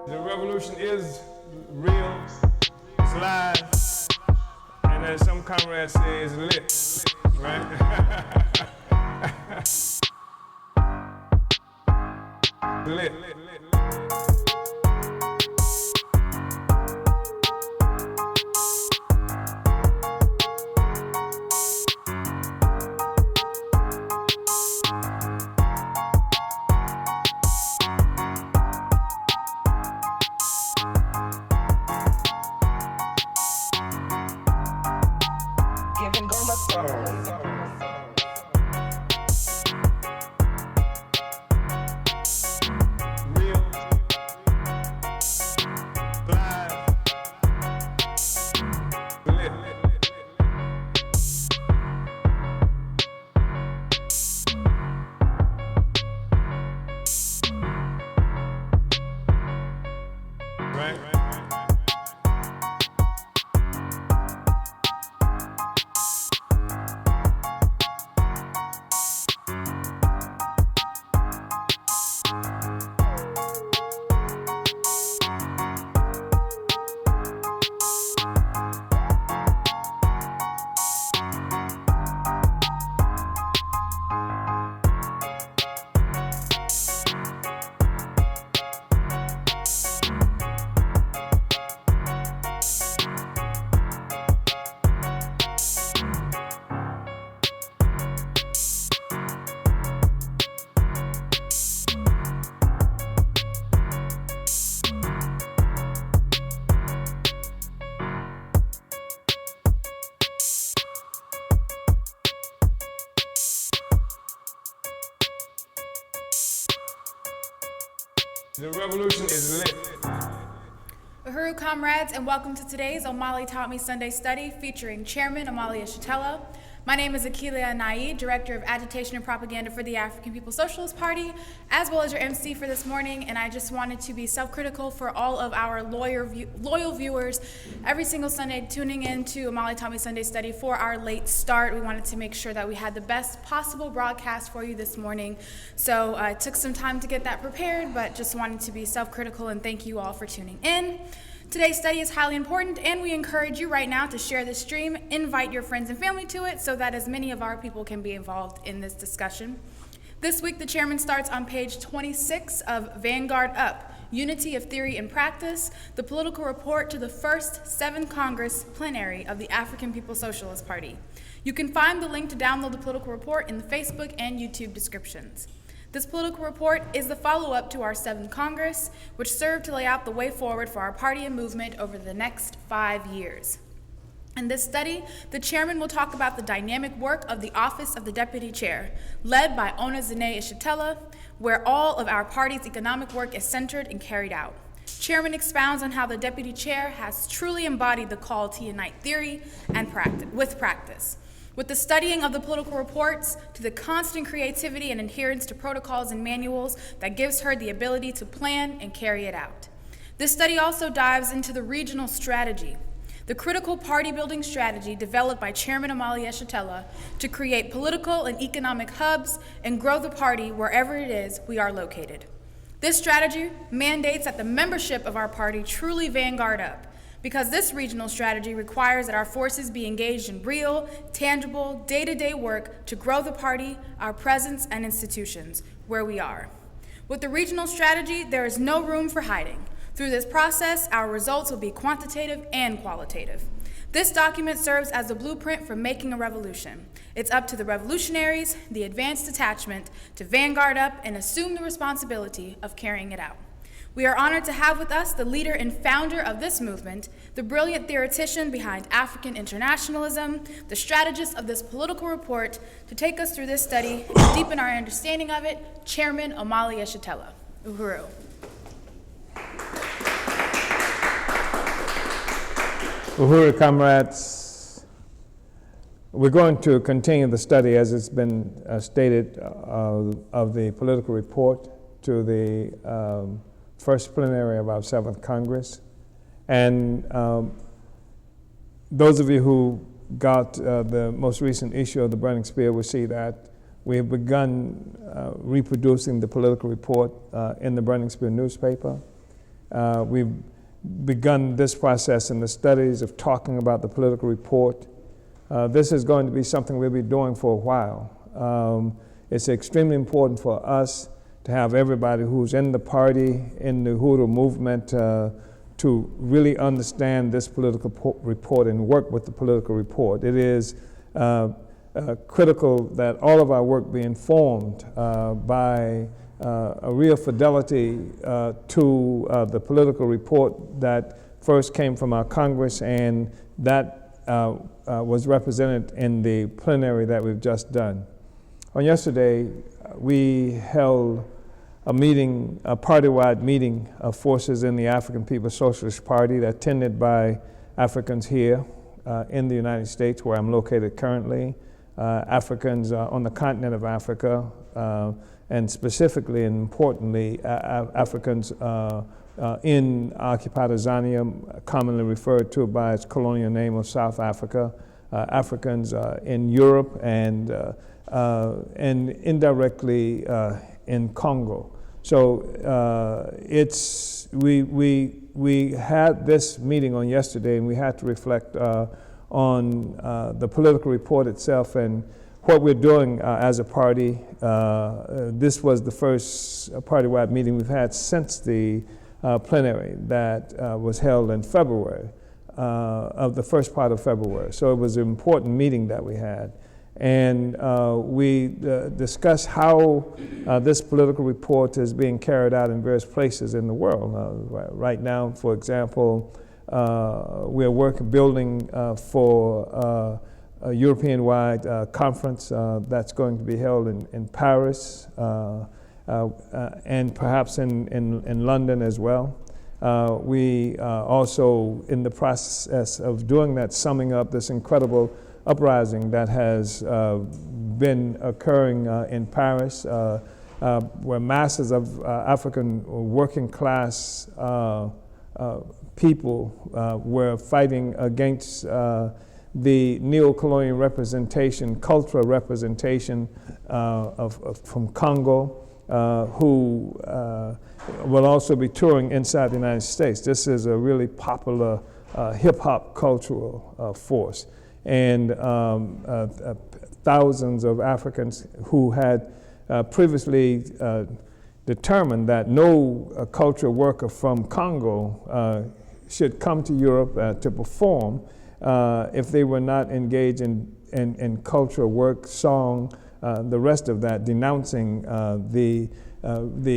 The revolution is real, it's live, and as some comrades say, it's lit, right? Lit. The revolution is lit. Uhuru comrades, and welcome to today's Omali Taught Me Sunday Study featuring Chairman Omali Yeshitela. My name is Akilia Naid, Director of Agitation and Propaganda for the African People's Socialist Party, as well as your MC for this morning, and I just wanted to be self-critical for all of our loyal viewers every single Sunday tuning in to Omali Taught Me Sunday Study for our late start. We wanted to make sure that we had the best possible broadcast for you this morning, so it took some time to get that prepared, but just wanted to be self-critical and thank you all for tuning in. Today's study is highly important, and we encourage you right now to share this stream, invite your friends and family to it so that as many of our people can be involved in this discussion. This week, the chairman starts on page 26 of Vanguard Up, Unity of Theory and Practice, the political report to the first 7th Congress Plenary of the African People's Socialist Party. You can find the link to download the political report in the Facebook and YouTube descriptions. This political report is the follow-up to our 7th Congress, which served to lay out the way forward for our party and movement over the next 5 years. In this study, the chairman will talk about the dynamic work of the Office of the Deputy Chair, led by Omali Yeshitela, where all of our party's economic work is centered and carried out. Chairman expounds on how the Deputy Chair has truly embodied the call to unite theory and practice. With the studying of the political reports to the constant creativity and adherence to protocols and manuals that gives her the ability to plan and carry it out. This study also dives into the regional strategy, the critical party-building strategy developed by Chairman Omali Yeshitela to create political and economic hubs and grow the party wherever it is we are located. This strategy mandates that the membership of our party truly vanguard up, because this regional strategy requires that our forces be engaged in real, tangible, day-to-day work to grow the party, our presence, and institutions where we are. With the regional strategy, there is no room for hiding. Through this process, our results will be quantitative and qualitative. This document serves as a blueprint for making a revolution. It's up to the revolutionaries, the advanced detachment, to vanguard up and assume the responsibility of carrying it out. We are honored to have with us the leader and founder of this movement, the brilliant theoretician behind African internationalism, the strategist of this political report, to take us through this study and deepen our understanding of it, Chairman Omali Yeshitela. Uhuru. Uhuru comrades, we're going to continue the study as it's been stated of the political report to the first plenary of our 7th Congress. And those of you who got the most recent issue of the Burning Spear will see that we have begun reproducing the political report in the Burning Spear newspaper. We've begun this process in the studies of talking about the political report. This is going to be something we'll be doing for a while. It's extremely important for us to have everybody who's in the party, in the Uhuru movement, to really understand this political report and work with the political report. It is critical that all of our work be informed by a real fidelity to the political report that first came from our Congress, and that was represented in the plenary that we've just done. On yesterday, we held a meeting, a party-wide meeting of forces in the African People's Socialist Party, attended by Africans here in the United States, where I'm located currently, Africans on the continent of Africa, and specifically and importantly, Africans in occupied Azania, commonly referred to by its colonial name of South Africa, Africans in Europe, and indirectly in Congo. So we had this meeting on yesterday, and we had to reflect on the political report itself and what we're doing as a party. This was the first party-wide meeting we've had since the plenary that was held in February, of the first part of February. So it was an important meeting that we had. And we discussed how this political report is being carried out in various places in the world. Right now, for example, we're building for a European-wide conference that's going to be held in Paris and perhaps in London as well. We also in the process of doing that, summing up this incredible uprising that has been occurring in Paris, where masses of African working class people were fighting against the neo-colonial representation, cultural representation from Congo, who will also be touring inside the United States. This is a really popular hip-hop cultural force. And thousands of Africans who had previously determined that no cultural worker from Congo should come to Europe to perform if they were not engaged in cultural work, song, the rest of that, denouncing the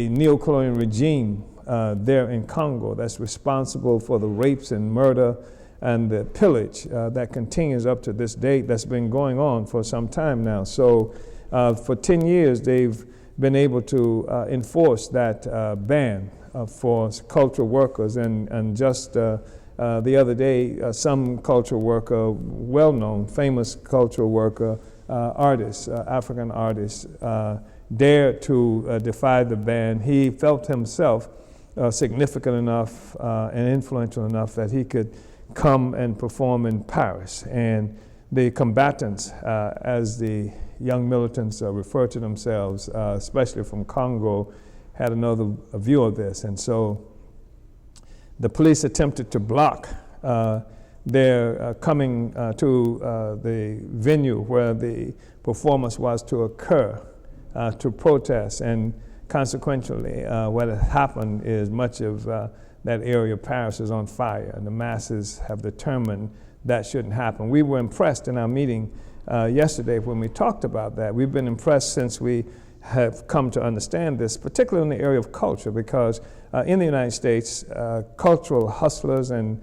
neo-colonial regime there in Congo that's responsible for the rapes and murder and the pillage that continues up to this date, that's been going on for some time now. So for 10 years, they've been able to enforce that ban for cultural workers. And just the other day, some cultural worker, well-known, famous cultural worker, artist, African artist, dared to defy the ban. He felt himself significant enough and influential enough that he could come and perform in Paris. And the combatants, as the young militants refer to themselves, especially from Congo, had another view of this. And so the police attempted to block their coming to the venue where the performance was to occur, to protest. And consequently, what has happened is much of that area of Paris is on fire, and the masses have determined that shouldn't happen. We were impressed in our meeting yesterday when we talked about that. We've been impressed since we have come to understand this, particularly in the area of culture, because in the United States, cultural hustlers and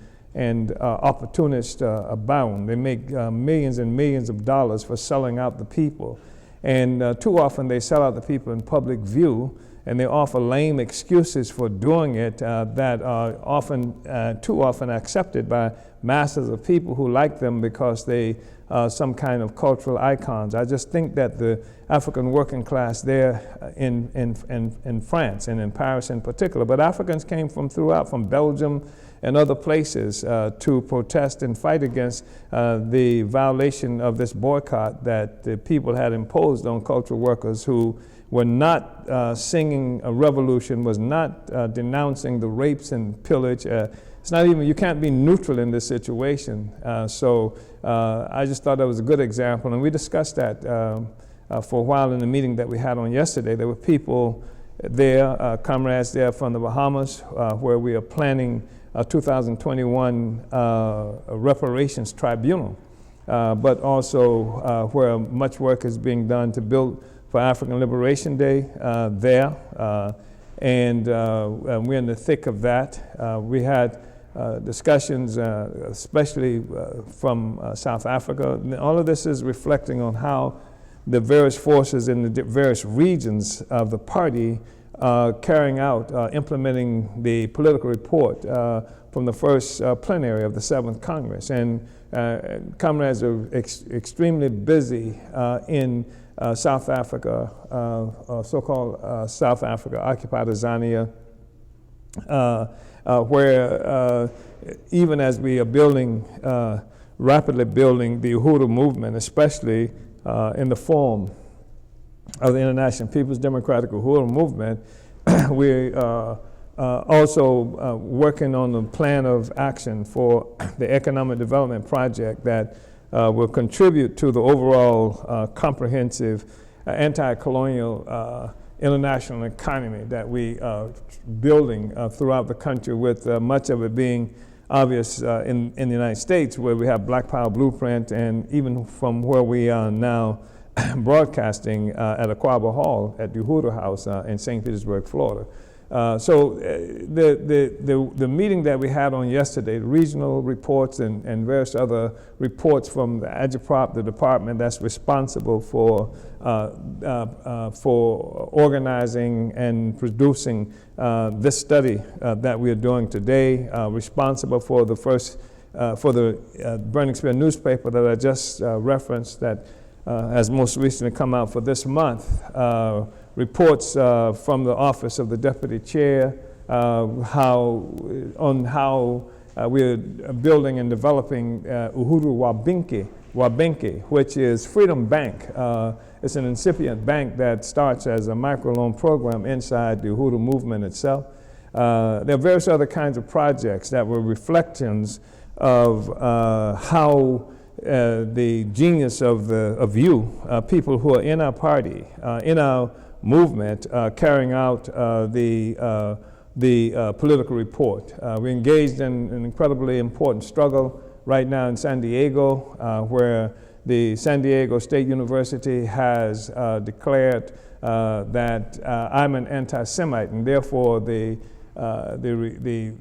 opportunists abound. They make millions and millions of dollars for selling out the people. And too often they sell out the people in public view, and they offer lame excuses for doing it that are too often accepted by masses of people who like them because they are some kind of cultural icons. I just think that the African working class there in France and in Paris in particular, but Africans came from throughout, from Belgium and other places to protest and fight against the violation of this boycott that the people had imposed on cultural workers who were not singing a revolution, was not denouncing the rapes and pillage. It's not even, you can't be neutral in this situation. So I just thought that was a good example, and we discussed that for a while in the meeting that we had on yesterday. There were people there, comrades there from the Bahamas, where we are planning a 2021 reparations tribunal, but also where much work is being done to build for African Liberation Day there, and we're in the thick of that. We had discussions, especially from South Africa. And all of this is reflecting on how the various forces in the various regions of the party carrying out, implementing the political report from the first plenary of the 7th Congress. And comrades are extremely busy in South Africa, so-called South Africa, occupied Azania, where even as we are building, rapidly building the Uhuru movement, especially in the form of the International People's Democratic Uhuru movement, we are also working on the plan of action for the economic development project that will contribute to the overall comprehensive anti-colonial international economy that we are building throughout the country, with much of it being obvious in the United States, where we have Black Power Blueprint, and even from where we are now broadcasting at Aquaba Hall at the Uhuru House in St. Petersburg, Florida. So the meeting that we had on yesterday, the regional reports and various other reports from the Agitprop, the department that's responsible for organizing and producing this study that we are doing today, responsible for the first, for the Burning Spear newspaper that I just referenced, that has most recently come out for this month. Reports from the office of the deputy chair, how we're building and developing Uhuru Wabenke, which is Freedom Bank. It's an incipient bank that starts as a microloan program inside the Uhuru movement itself. There are various other kinds of projects that were reflections of how the genius of you, people who are in our party, in our movement, carrying out the political report. We're engaged in an incredibly important struggle right now in San Diego, where the San Diego State University has declared that I'm an anti-Semite, and therefore the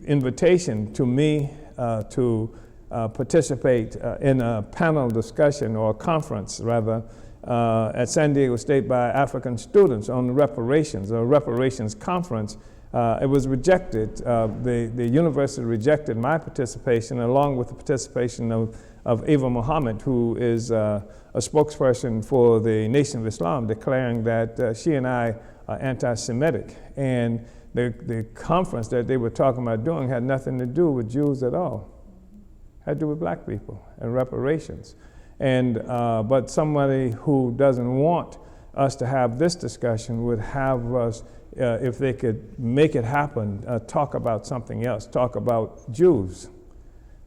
invitation to me to participate in a panel discussion, or a conference rather, at San Diego State by African students on reparations, a reparations conference. It was rejected. The university rejected my participation, along with the participation of Eva Muhammad, who is a spokesperson for the Nation of Islam, declaring that she and I are anti-Semitic. And the conference that they were talking about doing had nothing to do with Jews at all. It had to do with black people and reparations. And but somebody who doesn't want us to have this discussion would have us, if they could make it happen, talk about something else, talk about Jews.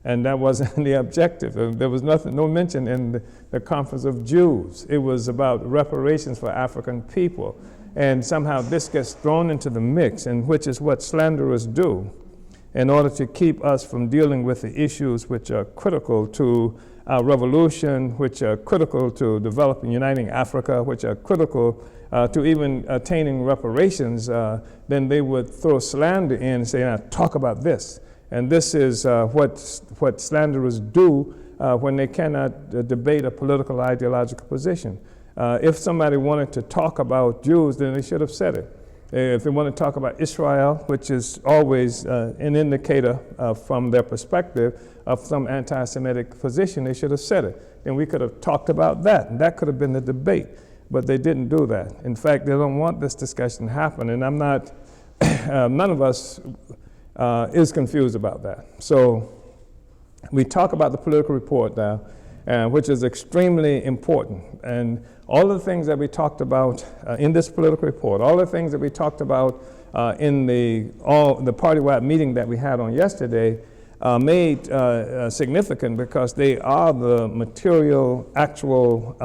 And that wasn't the objective. There was no mention in the conference of Jews. It was about reparations for African people. And somehow this gets thrown into the mix, and which is what slanderers do, in order to keep us from dealing with the issues which are critical to our revolution, which are critical to developing, uniting Africa, which are critical to even attaining reparations. Then they would throw slander in and say, talk about this. And this is what slanderers do when they cannot debate a political ideological position. If somebody wanted to talk about Jews, then they should have said it. If they want to talk about Israel, which is always an indicator from their perspective of some anti-Semitic position, they should have said it. And we could have talked about that, and that could have been the debate. But they didn't do that. In fact, they don't want this discussion to happen, and I'm not, none of us is confused about that. So we talk about the political report now, which is extremely important. And all of the things that we talked about in this political report, all the things that we talked about in the party-wide meeting that we had on yesterday, made significant because they are the material, actual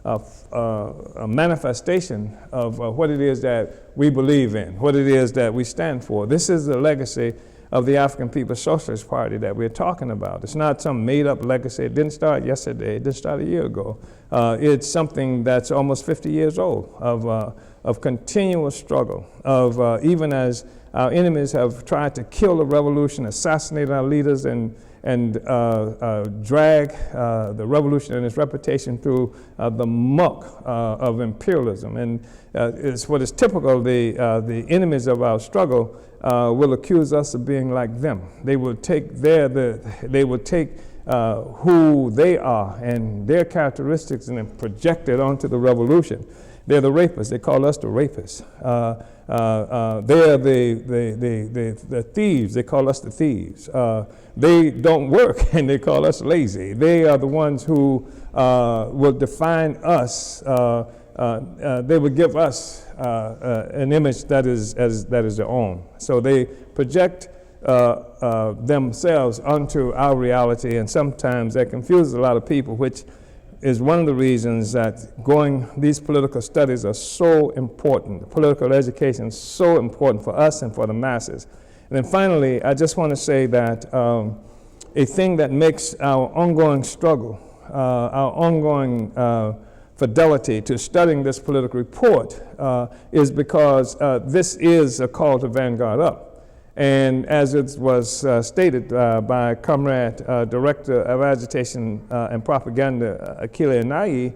a manifestation of what it is that we believe in, what it is that we stand for. This is the legacy of the African People's Socialist Party that we're talking about. It's not some made-up legacy. It didn't start yesterday. It didn't start a year ago. It's something that's almost 50 years old of continuous struggle, of even as our enemies have tried to kill the revolution, assassinate our leaders, and drag the revolution and its reputation through the muck of imperialism. And it's what is typical. The enemies of our struggle will accuse us of being like them. They will take who they are and their characteristics and then project it onto the revolution. They're the rapists. They call us the rapists. They're the thieves. They call us the thieves. They don't work, and they call us lazy. They are the ones who will define us. They will give us an image that is their own. So they project themselves onto our reality, and sometimes that confuses a lot of people, which is one of the reasons that these political studies are so important. Political education is so important for us and for the masses. And then finally, I just want to say that a thing that makes our ongoing struggle, our ongoing fidelity to studying this political report is because this is a call to Vanguard up. And as it was stated by Comrade Director of Agitation and Propaganda, Achille Anayi,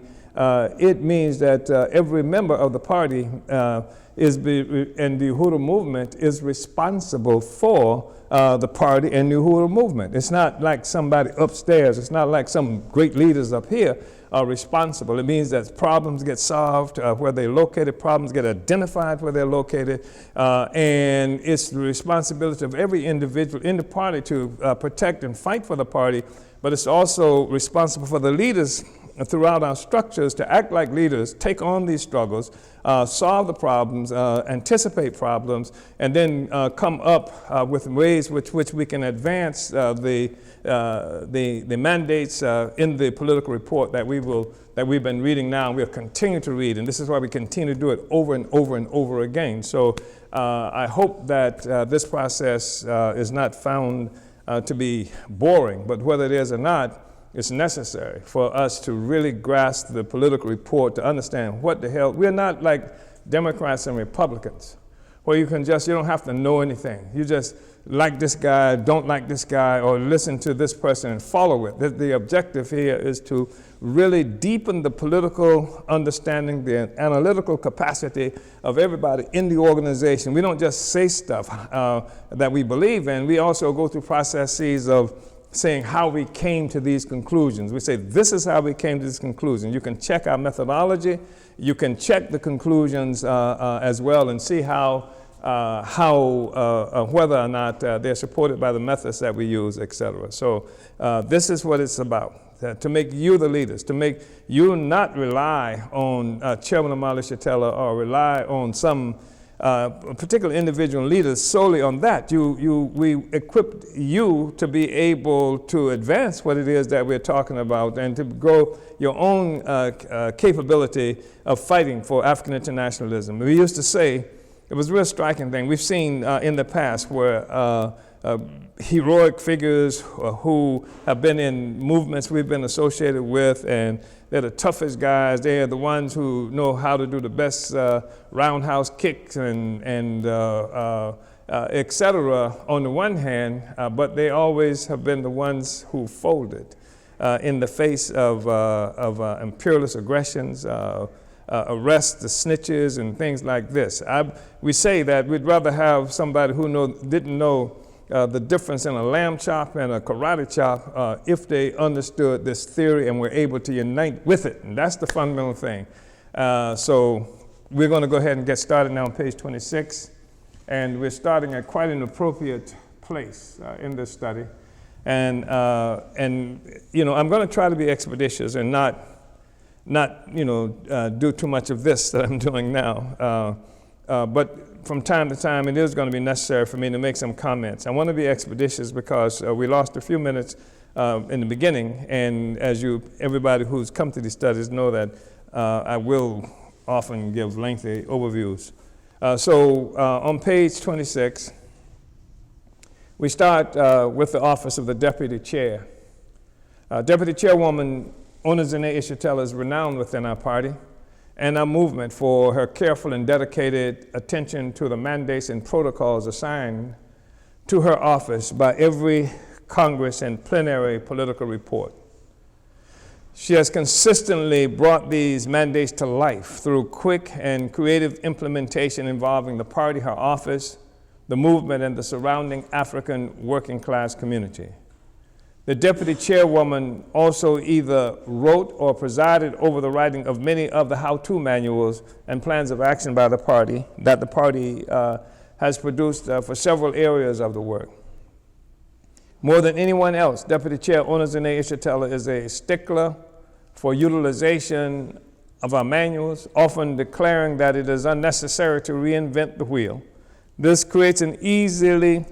it means that every member of the party and the Uhuru movement is responsible for the party and the Uhuru movement. It's not like somebody upstairs. It's not like some great leaders up here are responsible. It means that problems get solved where they're located, problems get identified where they're located, and it's the responsibility of every individual in the party to protect and fight for the party, but it's also responsible for the leaders throughout our structures to act like leaders, take on these struggles, solve the problems, anticipate problems, and then come up with ways which we can advance the mandates in the political report that we've been reading now, and we'll continue to read, and this is why we continue to do it over and over and over again. So I hope that this process is not found to be boring, but whether it is or not, it's necessary for us to really grasp the political report, to understand what the hell. We're not like Democrats and Republicans, where you don't have to know anything. You just like this guy, don't like this guy, or listen to this person and follow it. The objective here is to really deepen the political understanding, the analytical capacity of everybody in the organization. We don't just say stuff that we believe in. We also go through processes of saying how we came to these conclusions. We say, this is how we came to this conclusion. You can check our methodology. You can check the conclusions as well and see how whether or not they're supported by the methods that we use, et cetera. So this is what it's about, to make you the leaders, to make you not rely on Chairman Omali Yeshitela or rely on some particular individual leaders solely on that. We equipped you to be able to advance what it is that we're talking about and to grow your own capability of fighting for African internationalism. We used to say, it was a real striking thing. We've seen in the past where heroic figures who have been in movements we've been associated with, and they're the toughest guys. They are the ones who know how to do the best roundhouse kicks and et cetera on the one hand, but they always have been the ones who folded in the face of imperialist aggressions, arrest the snitches and things like this. We say that we'd rather have somebody who didn't know the difference in a lamb chop and a karate chop if they understood this theory and were able to unite with it. And that's the fundamental thing. So we're going to go ahead and get started now on page 26. And we're starting at quite an appropriate place in this study. And you know, I'm going to try to be expeditious and not do too much of this that I'm doing now. But from time to time, it is going to be necessary for me to make some comments. I want to be expeditious because we lost a few minutes in the beginning, and as everybody who's come to these studies know that I will often give lengthy overviews. So on page 26, we start with the office of the Deputy Chair. Deputy Chairwoman Onozine Yeshitela is renowned within our party and our movement for her careful and dedicated attention to the mandates and protocols assigned to her office by every Congress and plenary political report. She has consistently brought these mandates to life through quick and creative implementation involving the party, her office, the movement, and the surrounding African working class community. The Deputy Chairwoman also either wrote or presided over the writing of many of the how-to manuals and plans of action by the party that the party has produced for several areas of the work. More than anyone else, Deputy Chair Onozine Yeshitela is a stickler for utilization of our manuals, often declaring that it is unnecessary to reinvent the wheel. This creates an easily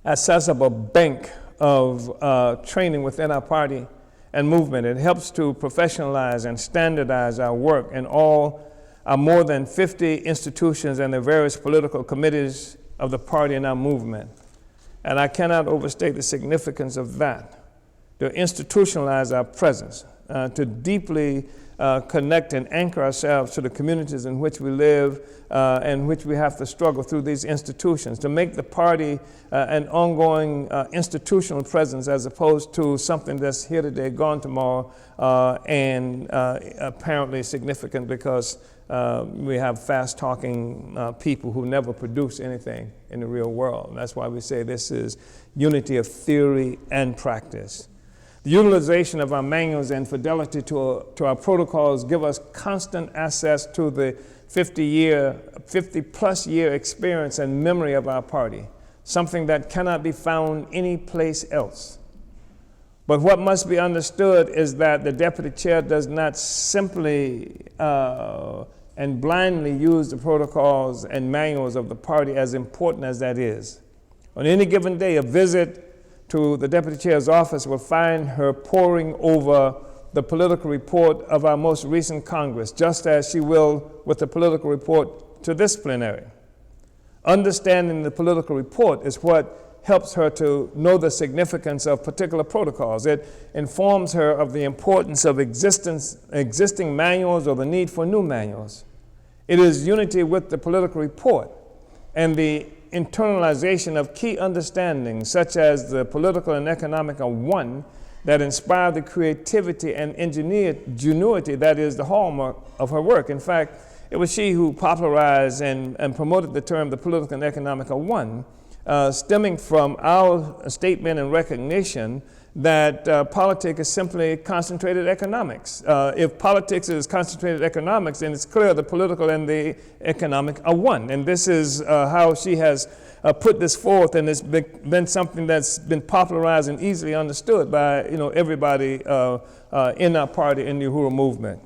accessible bank of training within our party and movement. It helps to professionalize and standardize our work in all our more than 50 institutions and the various political committees of the party and our movement. And I cannot overstate the significance of that, to institutionalize our presence, to deeply connect and anchor ourselves to the communities in which we live and which we have to struggle through these institutions, to make the party an ongoing institutional presence as opposed to something that's here today, gone tomorrow, and apparently significant because we have fast-talking people who never produce anything in the real world. And that's why we say this is unity of theory and practice. The utilization of our manuals and fidelity to our protocols give us constant access to the 50-plus year experience and memory of our party, something that cannot be found anyplace else. But what must be understood is that the Deputy Chair does not simply and blindly use the protocols and manuals of the party, as important as that is. On any given day, a visit to the Deputy Chair's office will find her poring over the political report of our most recent Congress, just as she will with the political report to this plenary. Understanding the political report is what helps her to know the significance of particular protocols. It informs her of the importance of existing manuals or the need for new manuals. It is unity with the political report and the internalization of key understandings, such as the political and economic are one, that inspire the creativity and ingenuity that is the hallmark of her work. In fact, it was she who popularized and promoted the term the political and economic are one, stemming from our statement and recognition that politics is simply concentrated economics. If politics is concentrated economics, then it's clear the political and the economic are one. And this is how she has put this forth, and it's been something that's been popularized and easily understood by everybody in our party, in the Uhuru movement.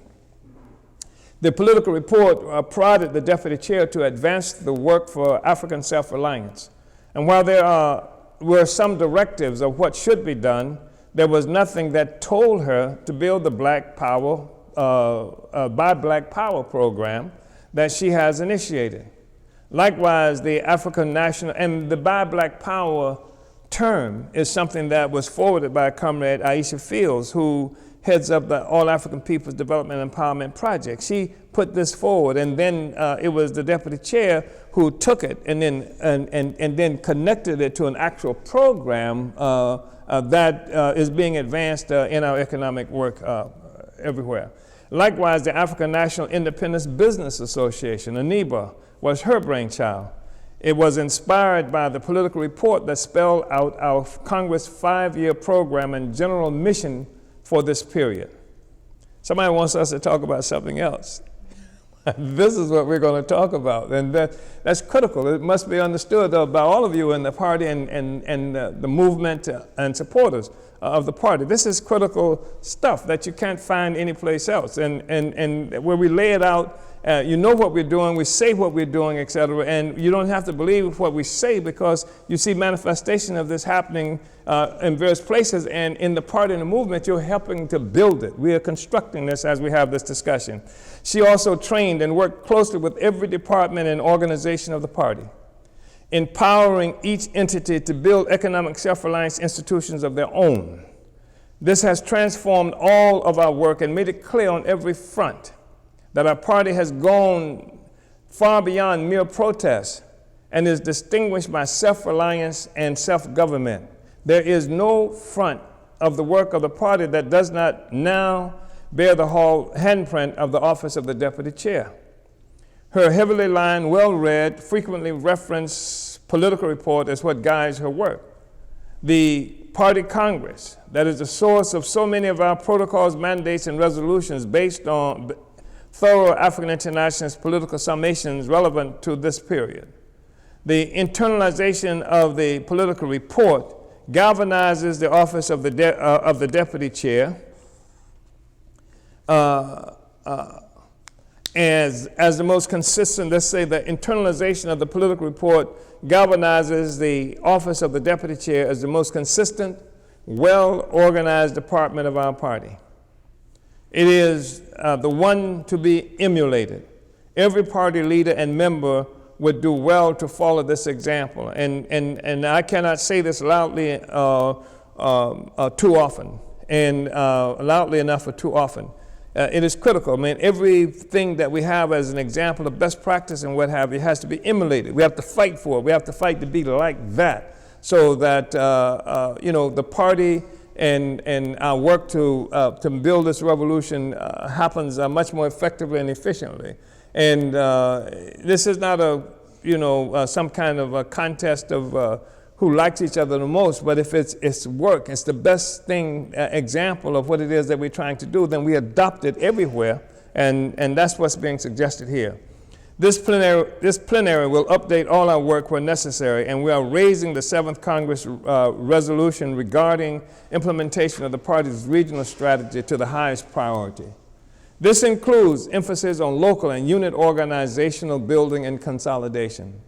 The political report prodded the Deputy Chair to advance the work for African self-reliance. And while there were some directives of what should be done, there was nothing that told her to build the Black Power, Buy Black Power program that she has initiated. Likewise, the African National, and the Buy Black Power term is something that was forwarded by Comrade Aisha Fields, who heads up the All African People's Development and Empowerment Project. She put this forward, and then it was the Deputy Chair who took it and then connected it to an actual program that is being advanced in our economic work everywhere. Likewise, the African National Independence Business Association, ANIBA, was her brainchild. It was inspired by the political report that spelled out our Congress 5-year program and general mission for this period. Somebody wants us to talk about something else. This is what we're going to talk about, and that's critical. It must be understood by all of you in the party and the movement and supporters of the party. This is critical stuff that you can't find anyplace else, and where we lay it out, you know what we're doing, we say what we're doing, etc., and you don't have to believe what we say because you see manifestation of this happening in various places, and in the party and the movement, you're helping to build it. We are constructing this as we have this discussion. She also trained and worked closely with every department and organization of the party, empowering each entity to build economic self-reliance institutions of their own. This has transformed all of our work and made it clear on every front that our party has gone far beyond mere protest and is distinguished by self-reliance and self-government. There is no front of the work of the party that does not now bear the handprint of the office of the deputy chair. Her heavily lined, well-read, frequently referenced political report is what guides her work. The Party Congress, that is the source of so many of our protocols, mandates, and resolutions based on thorough African internationalist political summations relevant to this period. The internalization of the political report galvanizes the office of the deputy chair as the most consistent. Let's say the internalization of the political report galvanizes the office of the deputy chair as the most consistent, well-organized department of our party. It is the one to be emulated. Every party leader and member would do well to follow this example. And I cannot say this loudly too often, and loudly enough or too often. It is critical. I mean, everything that we have as an example of best practice and what have you has to be emulated. We have to fight for it. We have to fight to be like that, so that the party and our work to build this revolution happens much more effectively and efficiently. And this is not some kind of a contest of who likes each other the most, but if it's work, it's the best thing, example of what it is that we're trying to do, then we adopt it everywhere, and that's what's being suggested here. This plenary will update all our work where necessary, and we are raising the 7th Congress resolution regarding implementation of the party's regional strategy to the highest priority. This includes emphasis on local and unit organizational building and consolidation.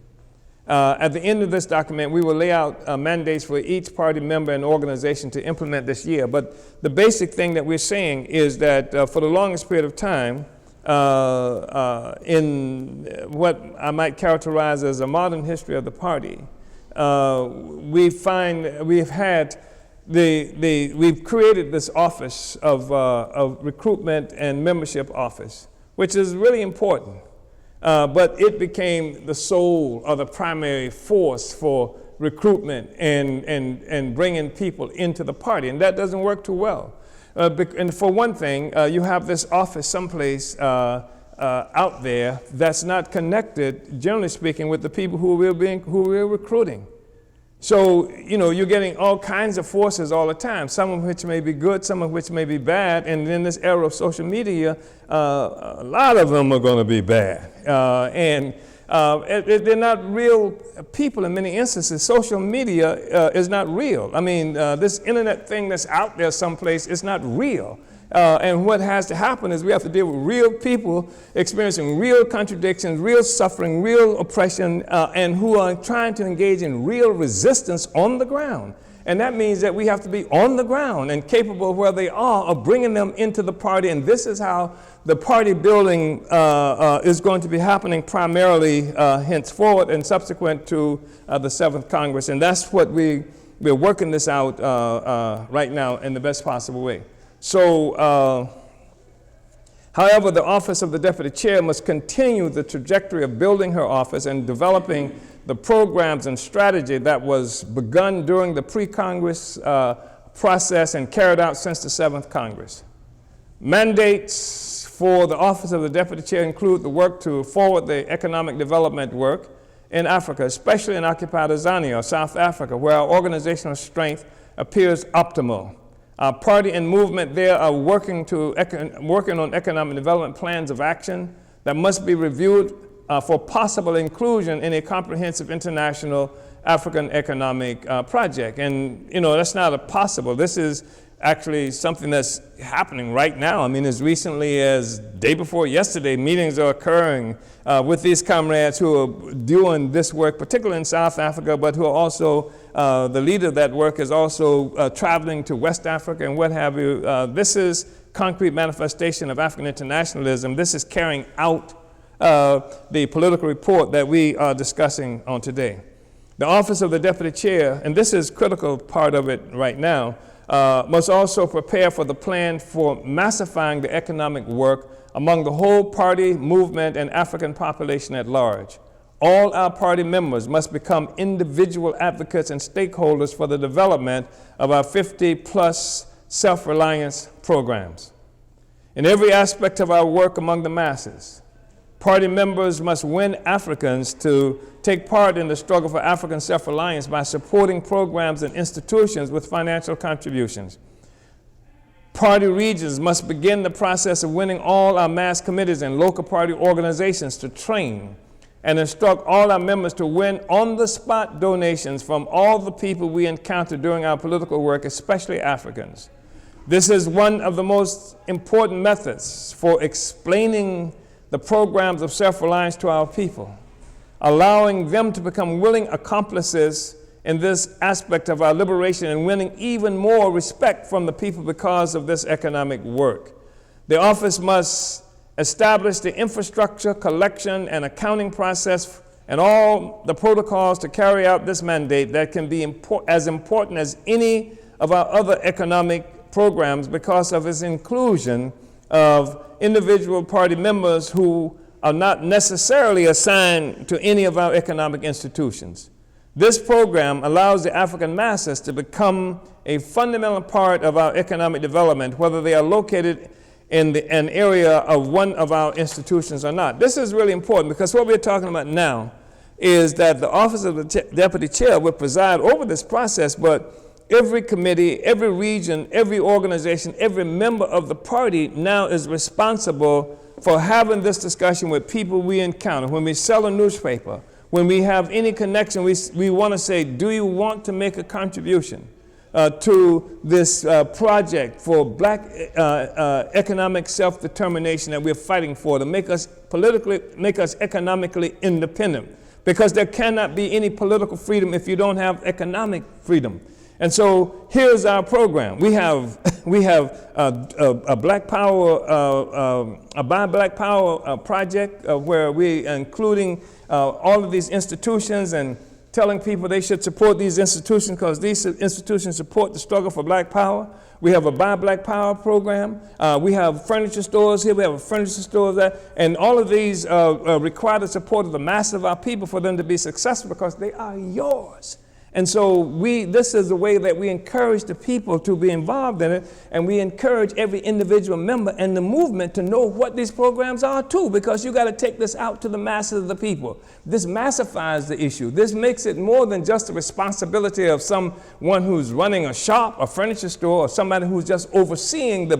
At the end of this document, we will lay out mandates for each party member and organization to implement this year. But the basic thing that we're saying is that for the longest period of time, in what I might characterize as a modern history of the party, we've created this office of recruitment and membership office, which is really important. But it became the sole or the primary force for recruitment and bringing people into the party, and that doesn't work too well. And for one thing, you have this office someplace out there that's not connected, generally speaking, with the people who we're recruiting. So, you're getting all kinds of forces all the time, some of which may be good, some of which may be bad, and in this era of social media, a lot of them are going to be bad. They're not real people in many instances. Social media is not real. I mean, this internet thing that's out there someplace is not real. And what has to happen is we have to deal with real people experiencing real contradictions, real suffering, real oppression, and who are trying to engage in real resistance on the ground. And that means that we have to be on the ground and capable of where they are of bringing them into the party. And this is how the party building is going to be happening primarily henceforward and subsequent to the 7th Congress. And that's what we're working this out right now in the best possible way. So, however, the office of the deputy chair must continue the trajectory of building her office and developing the programs and strategy that was begun during the pre-Congress process and carried out since the 7th Congress. Mandates for the office of the deputy chair include the work to forward the economic development work in Africa, especially in occupied Tanzania or South Africa, where our organizational strength appears optimal. Our party and movement there are working on economic development plans of action that must be reviewed for possible inclusion in a comprehensive international African economic project. And, that's not possible. This is actually something that's happening right now. I mean, as recently as day before yesterday, meetings are occurring with these comrades who are doing this work, particularly in South Africa, but who are also, the leader of that work is also traveling to West Africa and what have you. This is concrete manifestation of African internationalism. This is carrying out the political report that we are discussing on today. The office of the deputy chair, and this is critical part of it right now, must also prepare for the plan for massifying the economic work among the whole party, movement, and African population at large. All our party members must become individual advocates and stakeholders for the development of our 50-plus self-reliance programs. In every aspect of our work among the masses, party members must win Africans to take part in the struggle for African self-reliance by supporting programs and institutions with financial contributions. Party regions must begin the process of winning all our mass committees and local party organizations to train and instruct all our members to win on-the-spot donations from all the people we encounter during our political work, especially Africans. This is one of the most important methods for explaining the programs of self-reliance to our people, allowing them to become willing accomplices in this aspect of our liberation and winning even more respect from the people because of this economic work. The office must establish the infrastructure, collection, and accounting process and all the protocols to carry out this mandate that can be as important as any of our other economic programs because of its inclusion of individual party members who are not necessarily assigned to any of our economic institutions. This program allows the African masses to become a fundamental part of our economic development, whether they are located in an area of one of our institutions or not. This is really important because what we're talking about now is that the office of the deputy chair will preside over this process, but every committee, every region, every organization, every member of the party now is responsible for having this discussion with people we encounter. When we sell a newspaper, when we have any connection, we want to say, do you want to make a contribution to this project for black economic self-determination that we're fighting for, to make us economically independent? Because there cannot be any political freedom if you don't have economic freedom. And so here's our program. We have a Black Power, a Buy Black Power project where we are including all of these institutions and telling people they should support these institutions because these institutions support the struggle for black power. We have a Buy Black Power program. We have furniture stores here. We have a furniture store there. And all of these require the support of the mass of our people for them to be successful because they are yours. And so this is the way that we encourage the people to be involved in it, and we encourage every individual member and the movement to know what these programs are too, because you got to take this out to the masses of the people. This massifies the issue. This makes it more than just the responsibility of someone who's running a shop, a furniture store, or somebody who's just overseeing the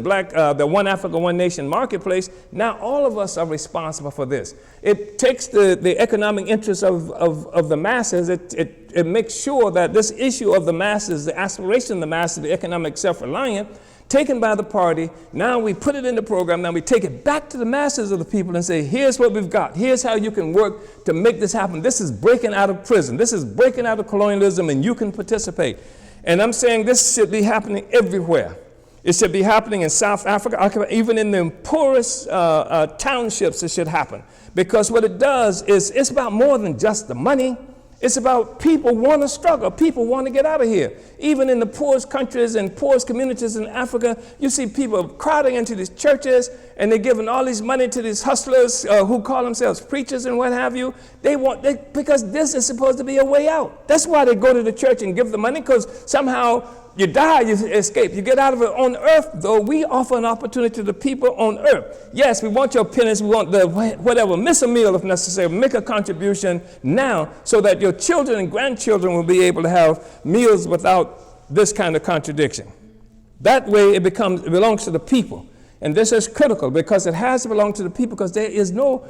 One Africa, One Nation marketplace. Now all of us are responsible for this. It takes the economic interests of the masses. It makes sure that this issue of the masses, the aspiration of the masses, the economic self-reliant, taken by the party, now we put it in the program, now we take it back to the masses of the people and say, here's what we've got. Here's how you can work to make this happen. This is breaking out of prison. This is breaking out of colonialism, and you can participate. And I'm saying this should be happening everywhere. It should be happening in South Africa, even in the poorest townships it should happen. Because what it does is it's about more than just the money. It's about people want to struggle. People want to get out of here. Even in the poorest countries and poorest communities in Africa, you see people crowding into these churches, and they're giving all this money to these hustlers who call themselves preachers and what have you. Because this is supposed to be a way out. That's why they go to the church and give the money, because somehow you die, you escape. You get out of it. On earth, though, we offer an opportunity to the people on earth. Yes, we want your pennies, we want the whatever. Miss a meal if necessary. Make a contribution now so that your children and grandchildren will be able to have meals without this kind of contradiction. That way it belongs to the people. And this is critical because it has to belong to the people, because there is no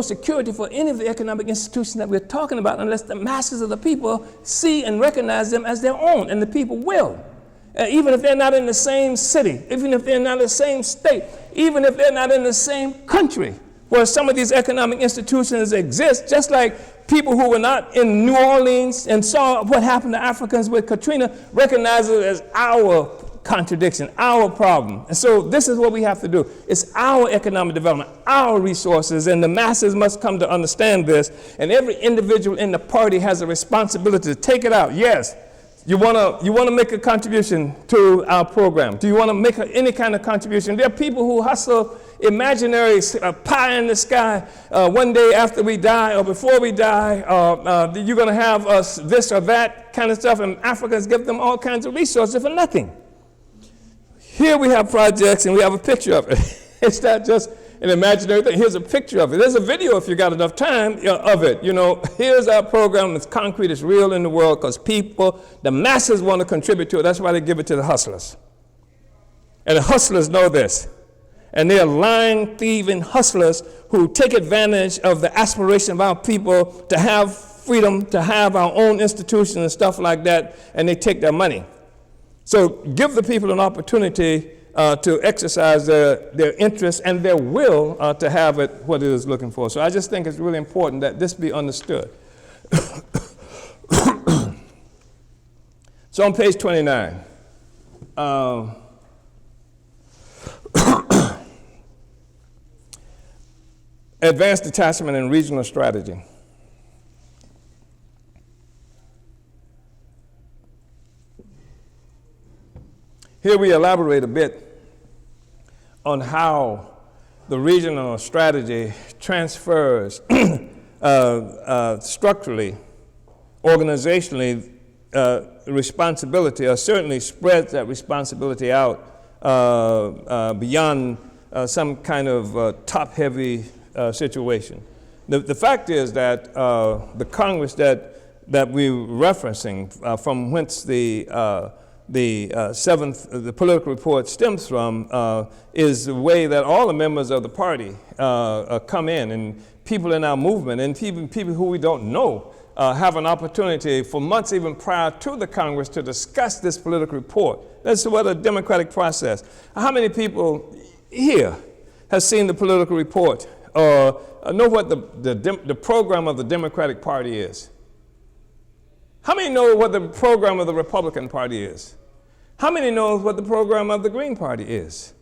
security for any of the economic institutions that we're talking about unless the masses of the people see and recognize them as their own, and the people will. Even if they're not in the same city, even if they're not in the same state, even if they're not in the same country where some of these economic institutions exist, just like people who were not in New Orleans and saw what happened to Africans with Katrina recognize it as our contradiction, our problem. And so this is what we have to do. It's our economic development, our resources, and the masses must come to understand this. And every individual in the party has a responsibility to take it out. Yes, you want to make a contribution to our program. Do you want to make any kind of contribution? There are people who hustle imaginary pie in the sky one day after we die or before we die. You're going to have us this or that kind of stuff, and Africans give them all kinds of resources for nothing. Here we have projects, and we have a picture of it. It's not just an imaginary thing. Here's a picture of it. There's a video if you got enough time of it. Here's our program. It's concrete. It's real in the world because people, the masses, want to contribute to it. That's why they give it to the hustlers. And the hustlers know this. And they're lying, thieving hustlers who take advantage of the aspiration of our people to have freedom, to have our own institutions and stuff like that, and they take their money. So give the people an opportunity to exercise their interest and their will to have it what it is looking for. So I just think it's really important that this be understood. So on page 29, advanced detachment and regional strategy. Here we elaborate a bit on how the regional strategy transfers structurally, organizationally, responsibility, or certainly spreads that responsibility out beyond some kind of top-heavy situation. The fact is that the Congress that we're referencing, from whence the political report stems from, is the way that all the members of the party come in, and people in our movement, and people who we don't know have an opportunity for months even prior to the Congress to discuss this political report. That's what a democratic process. How many people here have seen the political report or know what the program of the Democratic Party is? How many know what the program of the Republican Party is? How many know what the program of the Green Party is?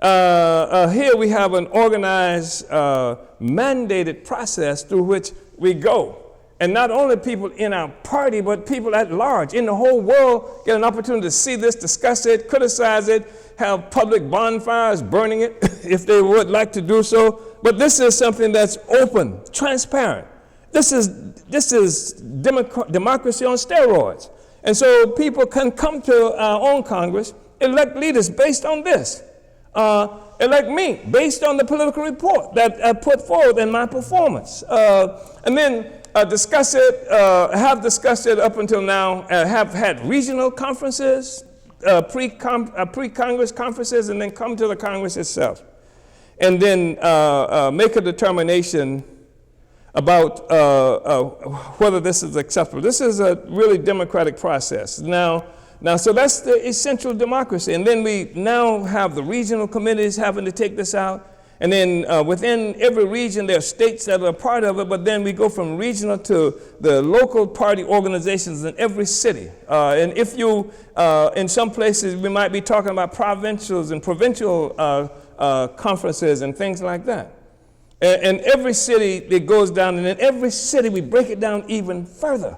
Here we have an organized, mandated process through which we go. And not only people in our party, but people at large in the whole world get an opportunity to see this, discuss it, criticize it, have public bonfires burning it if they would like to do so. But this is something that's open, transparent. This is democracy on steroids. And so people can come to our own Congress, elect leaders based on this, elect me based on the political report that I put forward in my performance, and then discuss it, have discussed it up until now, have had regional conferences, pre-Congress conferences, and then come to the Congress itself, and then make a determination about whether this is acceptable. This is a really democratic process. Now, so that's the essential democracy. And then we now have the regional committees having to take this out. And then within every region, there are states that are a part of it, but then we go from regional to the local party organizations in every city. And if you, in some places, we might be talking about provincials and provincial conferences and things like that. And every city, it goes down, and in every city, we break it down even further.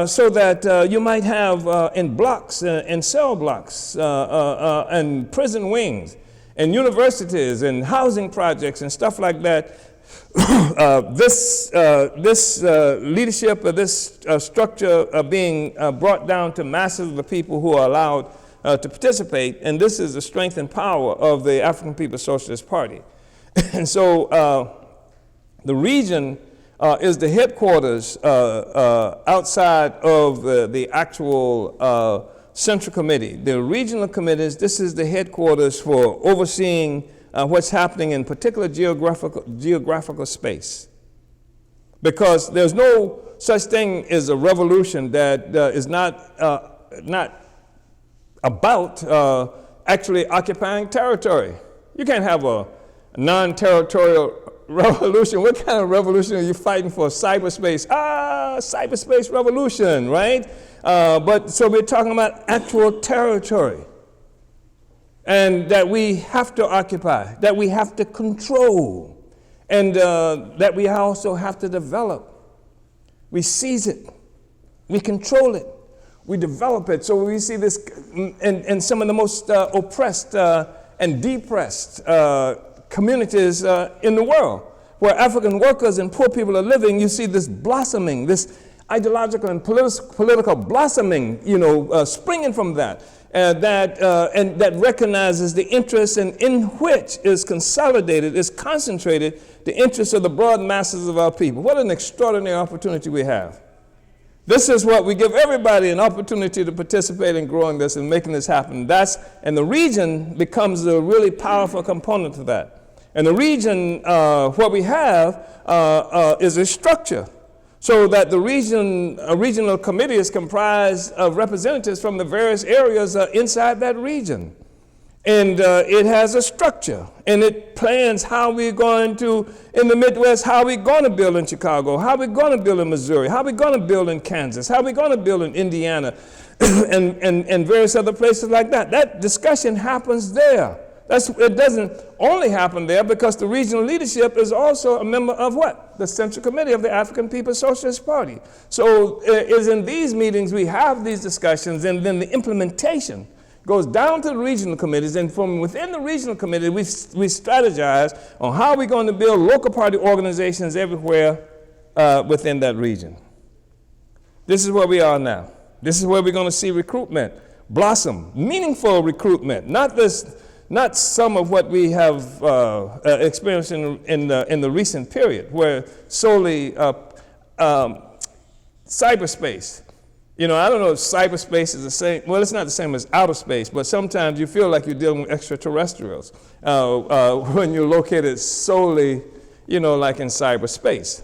So that you might have in blocks and cell blocks and prison wings and universities and housing projects and stuff like that. This leadership of this structure being brought down to masses of the people who are allowed to participate, and this is the strength and power of the African People's Socialist Party. And so the region is the headquarters outside of the actual Central Committee. The regional committees, this is the headquarters for overseeing what's happening in particular geographical space. Because there's no such thing as a revolution that is not about actually occupying territory. You can't have a non-territorial revolution. What kind of revolution are you fighting for? Cyberspace. Cyberspace revolution, right? But so we're talking about actual territory. And that we have to occupy, that we have to control, and that we also have to develop. We seize it, we control it, we develop it. So we see this in some of the most oppressed and depressed communities in the world, where African workers and poor people are living. You see this blossoming, this ideological and political blossoming, springing from that. And that recognizes the interest in which is consolidated, is concentrated, the interests of the broad masses of our people. What an extraordinary opportunity we have. This is what we give everybody an opportunity to participate in growing this and making this happen. And the region becomes a really powerful component to that. And the region, what we have is a structure. So that the regional committee is comprised of representatives from the various areas inside that region. And it has a structure, and it plans how we're going to, in the Midwest, how we're going to build in Chicago, how we're going to build in Missouri, how we're going to build in Kansas, how we're going to build in Indiana, and various other places like that. That discussion happens there. It doesn't only happen there because the regional leadership is also a member of what? The Central Committee of the African People's Socialist Party. So it is in these meetings we have these discussions, and then the implementation goes down to the regional committees, and from within the regional committee we strategize on how we're going to build local party organizations everywhere within that region. This is where we are now. This is where we're going to see recruitment blossom, meaningful recruitment, not some of what we have experienced in the recent period, where solely cyberspace. I don't know if cyberspace is the same. Well, it's not the same as outer space, but sometimes you feel like you're dealing with extraterrestrials when you're located solely, like in cyberspace.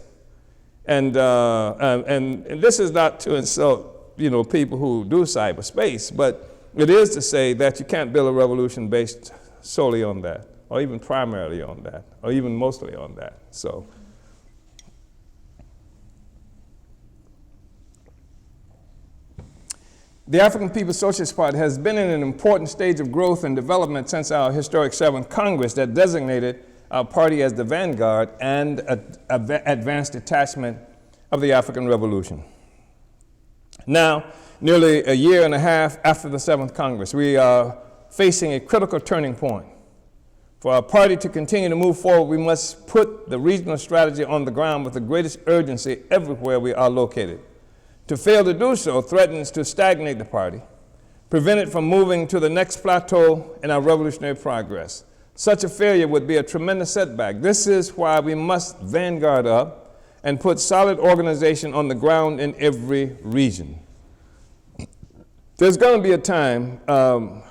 And this is not to insult, people who do cyberspace, but it is to say that you can't build a revolution based solely on that, or even primarily on that, or even mostly on that. So, the African People's Socialist Party has been in an important stage of growth and development since our historic 7th Congress that designated our party as the vanguard and advanced detachment of the African Revolution. Now, nearly a year and a half after the 7th Congress, we are facing a critical turning point. For our party to continue to move forward, we must put the regional strategy on the ground with the greatest urgency everywhere we are located. To fail to do so threatens to stagnate the party, prevent it from moving to the next plateau in our revolutionary progress. Such a failure would be a tremendous setback. This is why we must vanguard up and put solid organization on the ground in every region. There's going to be a time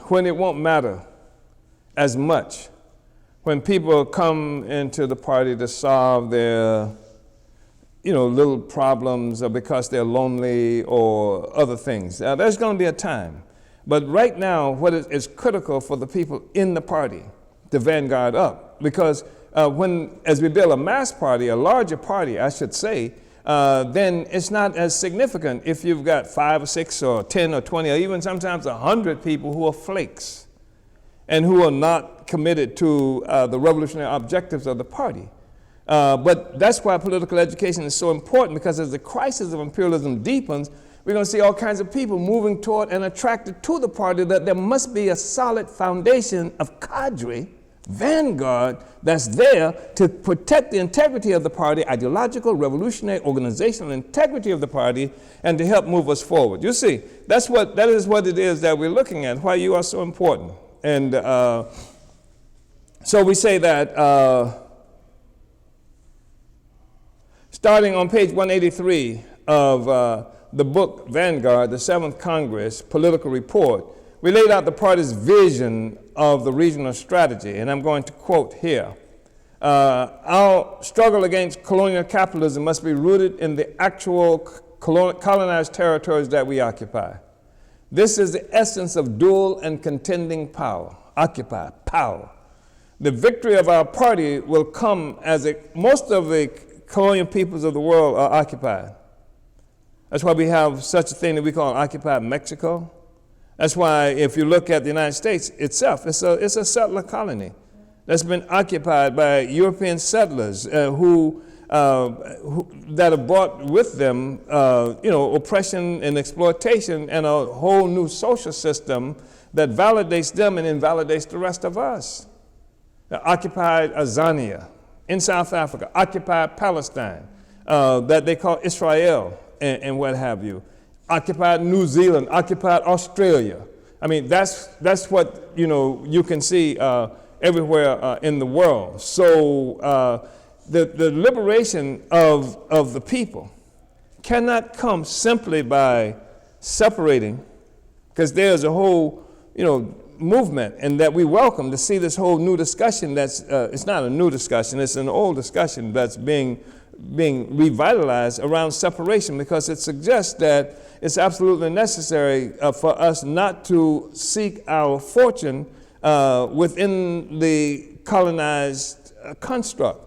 when it won't matter as much when people come into the party to solve their little problems or because they're lonely or other things. There's going to be a time. But right now, what is critical for the people in the party to vanguard up, because as we build a mass party, a larger party, I should say, then it's not as significant if you've got 5 or 6 or 10 or 20 or even sometimes 100 people who are flakes and who are not committed to the revolutionary objectives of the party. But that's why political education is so important, because as the crisis of imperialism deepens, we're going to see all kinds of people moving toward and attracted to the party, that there must be a solid foundation of cadre, vanguard, that's there to protect the integrity of the party, ideological, revolutionary, organizational integrity of the party, and to help move us forward. You see, that is what it is that we're looking at, why you are so important. And so we say that starting on page 183 of the book Vanguard, the 7th Congress Political Report, we laid out the party's vision of the regional strategy, and I'm going to quote here. Our struggle against colonial capitalism must be rooted in the actual colonized territories that we occupy. This is the essence of dual and contending power. Occupy, power. The victory of our party will come as most of the colonial peoples of the world are occupied. That's why we have such a thing that we call occupied Mexico. That's why if you look at the United States itself, it's a settler colony that's been occupied by European settlers who that have brought with them, oppression and exploitation and a whole new social system that validates them and invalidates the rest of us. Occupied Azania in South Africa, occupied Palestine, that they call Israel and what have you. Occupied New Zealand, occupied Australia. I mean, that's what, you can see everywhere in the world. So the liberation of the people cannot come simply by separating, because there's a whole, movement, and that we welcome to see this whole new discussion that's, it's not a new discussion, it's an old discussion that's being revitalized around separation, because it suggests that it's absolutely necessary for us not to seek our fortune within the colonized construct.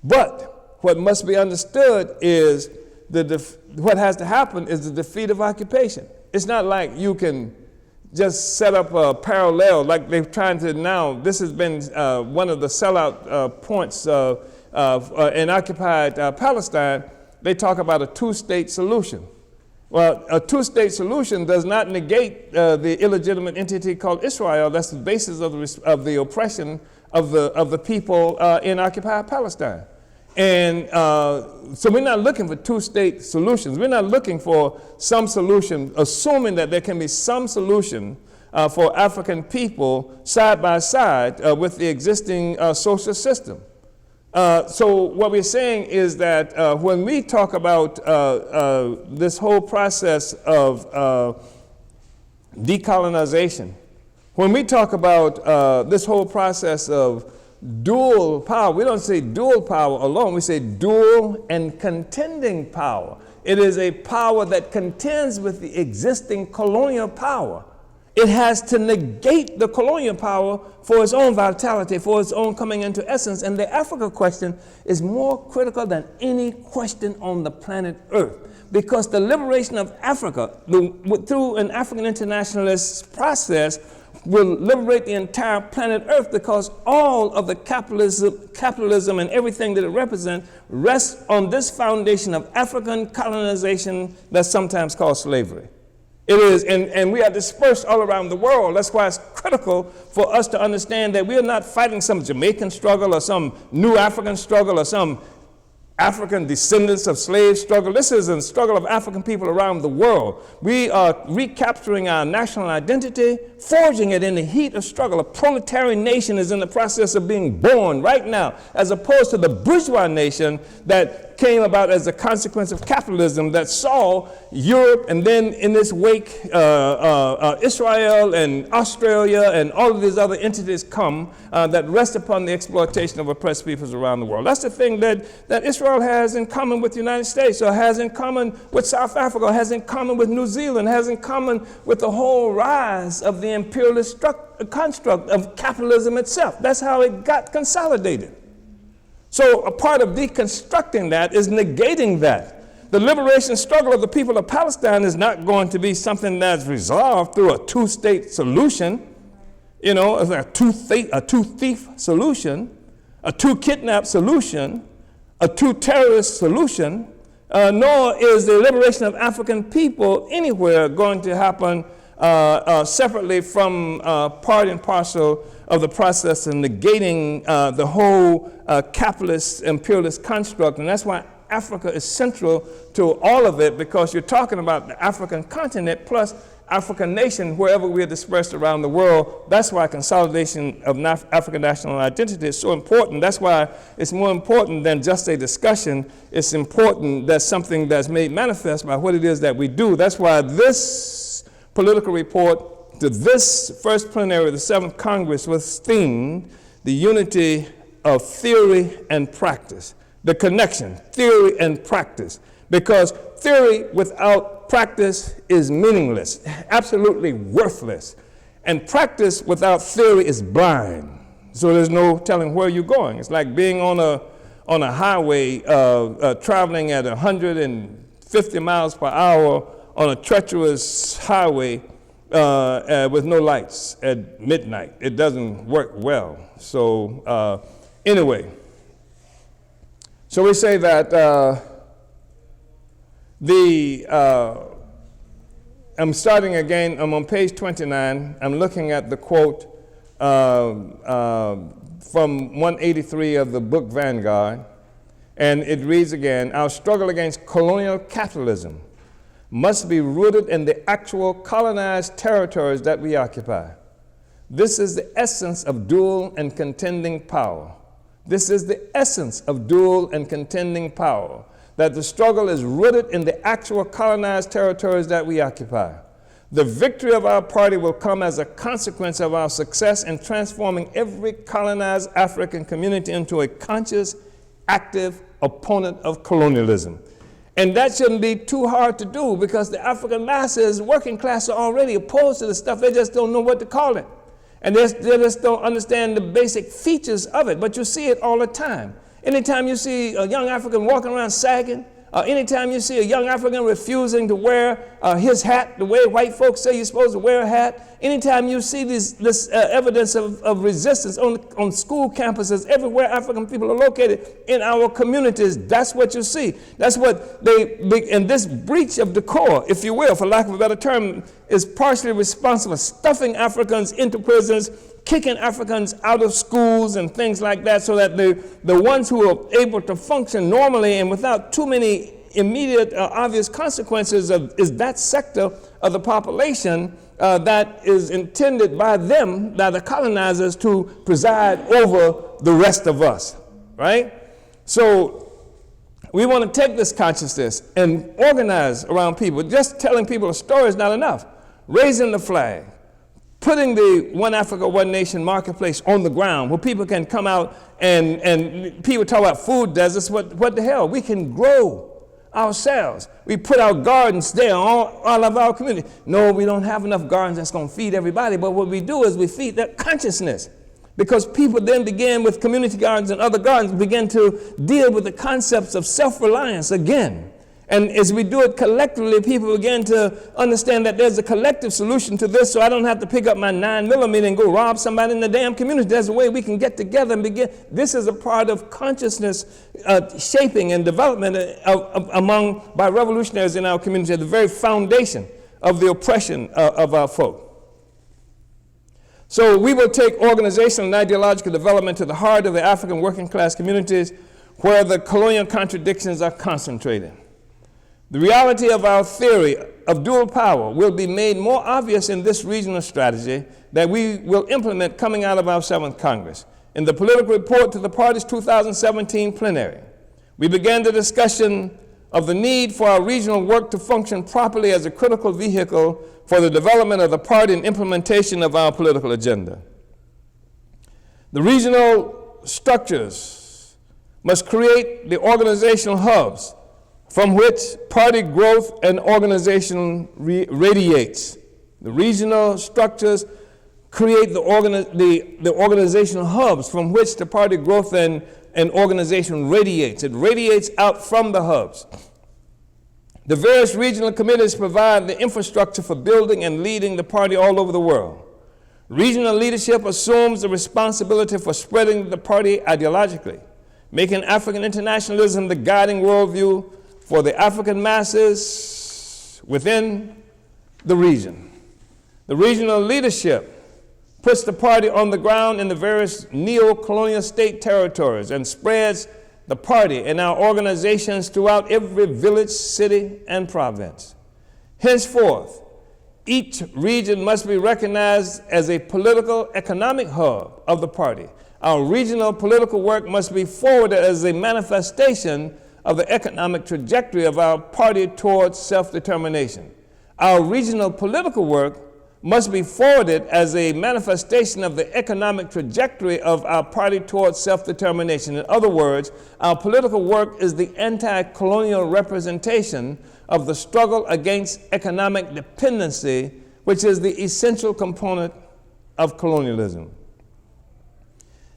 But what must be understood is what has to happen is the defeat of occupation. It's not like you can just set up a parallel like they're trying to now. This has been one of the sellout points in occupied Palestine. They talk about a two-state solution. Well, a two-state solution does not negate the illegitimate entity called Israel. That's the basis of the oppression of the people in occupied Palestine. And so we're not looking for two-state solutions. We're not looking for some solution, assuming that there can be some solution for African people side by side with the existing social system. So what we're saying is that when we talk about this whole process of decolonization, when we talk about this whole process of dual power, we don't say dual power alone, we say dual and contending power. It is a power that contends with the existing colonial power. It has to negate the colonial power for its own vitality, for its own coming into essence. And the Africa question is more critical than any question on the planet Earth, because the liberation of Africa through an African internationalist process will liberate the entire planet Earth, because all of the capitalism and everything that it represents rests on this foundation of African colonization that's sometimes called slavery. It is, and we are dispersed all around the world. That's why it's critical for us to understand that we are not fighting some Jamaican struggle or some new African struggle or some African descendants of slave struggle. This is a struggle of African people around the world. We are recapturing our national identity, forging it in the heat of struggle. A proletarian nation is in the process of being born right now, as opposed to the bourgeois nation that came about as a consequence of capitalism that saw Europe and then in its wake Israel and Australia and all of these other entities come that rest upon the exploitation of oppressed peoples around the world. That's the thing that Israel has in common with the United States, or has in common with South Africa, or has in common with New Zealand, has in common with the whole rise of the imperialist construct of capitalism itself. That's how it got consolidated. So a part of deconstructing that is negating that. The liberation struggle of the people of Palestine is not going to be something that's resolved through a two-state solution, a two-thief solution, a two-kidnap solution, a two-terrorist solution, nor is the liberation of African people anywhere going to happen separately from part and parcel of the process of negating the whole capitalist imperialist construct. And that's why Africa is central to all of it, because you're talking about the African continent plus African nation wherever we are dispersed around the world. That's why consolidation of African national identity is so important. That's why it's more important than just a discussion. It's important that something that's made manifest by what it is that we do. That's why this political report to this first plenary of the 7th Congress was themed the unity of theory and practice, the connection, theory and practice, because theory without practice is meaningless, absolutely worthless, and practice without theory is blind. So there's no telling where you're going. It's like being on a highway traveling at 150 miles per hour on a treacherous highway with no lights at midnight. It doesn't work well. So anyway, so we say that I'm starting again, I'm on page 29. I'm looking at the quote from 183 of the book Vanguard, and it reads again, "Our struggle against colonial capitalism must be rooted in the actual colonized territories that we occupy. This is the essence of dual and contending power. This is the essence of dual and contending power, that the struggle is rooted in the actual colonized territories that we occupy. The victory of our party will come as a consequence of our success in transforming every colonized African community into a conscious, active opponent of colonialism." And that shouldn't be too hard to do, because the African masses, working class, are already opposed to this stuff. They just don't know what to call it. And they just don't understand the basic features of it. But you see it all the time. Anytime you see a young African walking around sagging, anytime you see a young African refusing to wear his hat the way white folks say you're supposed to wear a hat, anytime you see this evidence of resistance on school campuses, everywhere African people are located in our communities, that's what you see. That's what and this breach of decor, if you will, for lack of a better term, is partially responsible for stuffing Africans into prisons, kicking Africans out of schools and things like that, so that the ones who are able to function normally and without too many immediate obvious consequences is that sector of the population that is intended by them, by the colonizers, to preside over the rest of us, right? So we want to take this consciousness and organize around people. Just telling people a story is not enough. Raising the flag, putting the One Africa, One Nation marketplace on the ground where people can come out and people talk about food deserts. What the hell? We can grow ourselves. We put our gardens there, all of our community. No, we don't have enough gardens that's going to feed everybody, but what we do is we feed that consciousness, because people then begin with community gardens and other gardens, begin to deal with the concepts of self-reliance again. And as we do it collectively, people begin to understand that there's a collective solution to this, so I don't have to pick up my 9mm and go rob somebody in the damn community. There's a way we can get together and begin. This is a part of consciousness shaping and development by revolutionaries in our community, at the very foundation of the oppression of our folk. So we will take organizational and ideological development to the heart of the African working class communities, where the colonial contradictions are concentrated. The reality of our theory of dual power will be made more obvious in this regional strategy that we will implement coming out of our 7th Congress. In the political report to the party's 2017 plenary, we began the discussion of the need for our regional work to function properly as a critical vehicle for the development of the party and implementation of our political agenda. The regional structures must create the organizational hubs from which party growth and organization radiates. The regional structures create the organizational hubs from which the party growth and organization radiates. It radiates out from the hubs. The various regional committees provide the infrastructure for building and leading the party all over the world. Regional leadership assumes the responsibility for spreading the party ideologically, making African internationalism the guiding worldview for the African masses within the region. The regional leadership puts the party on the ground in the various neo-colonial state territories and spreads the party and our organizations throughout every village, city, and province. Henceforth, Each region must be recognized as a political economic hub of the party. Our regional political work must be forwarded as a manifestation of the economic trajectory of our party towards self-determination. Our regional political work must be forwarded as a manifestation of the economic trajectory of our party towards self-determination. In other words, our political work is the anti-colonial representation of the struggle against economic dependency, which is the essential component of colonialism.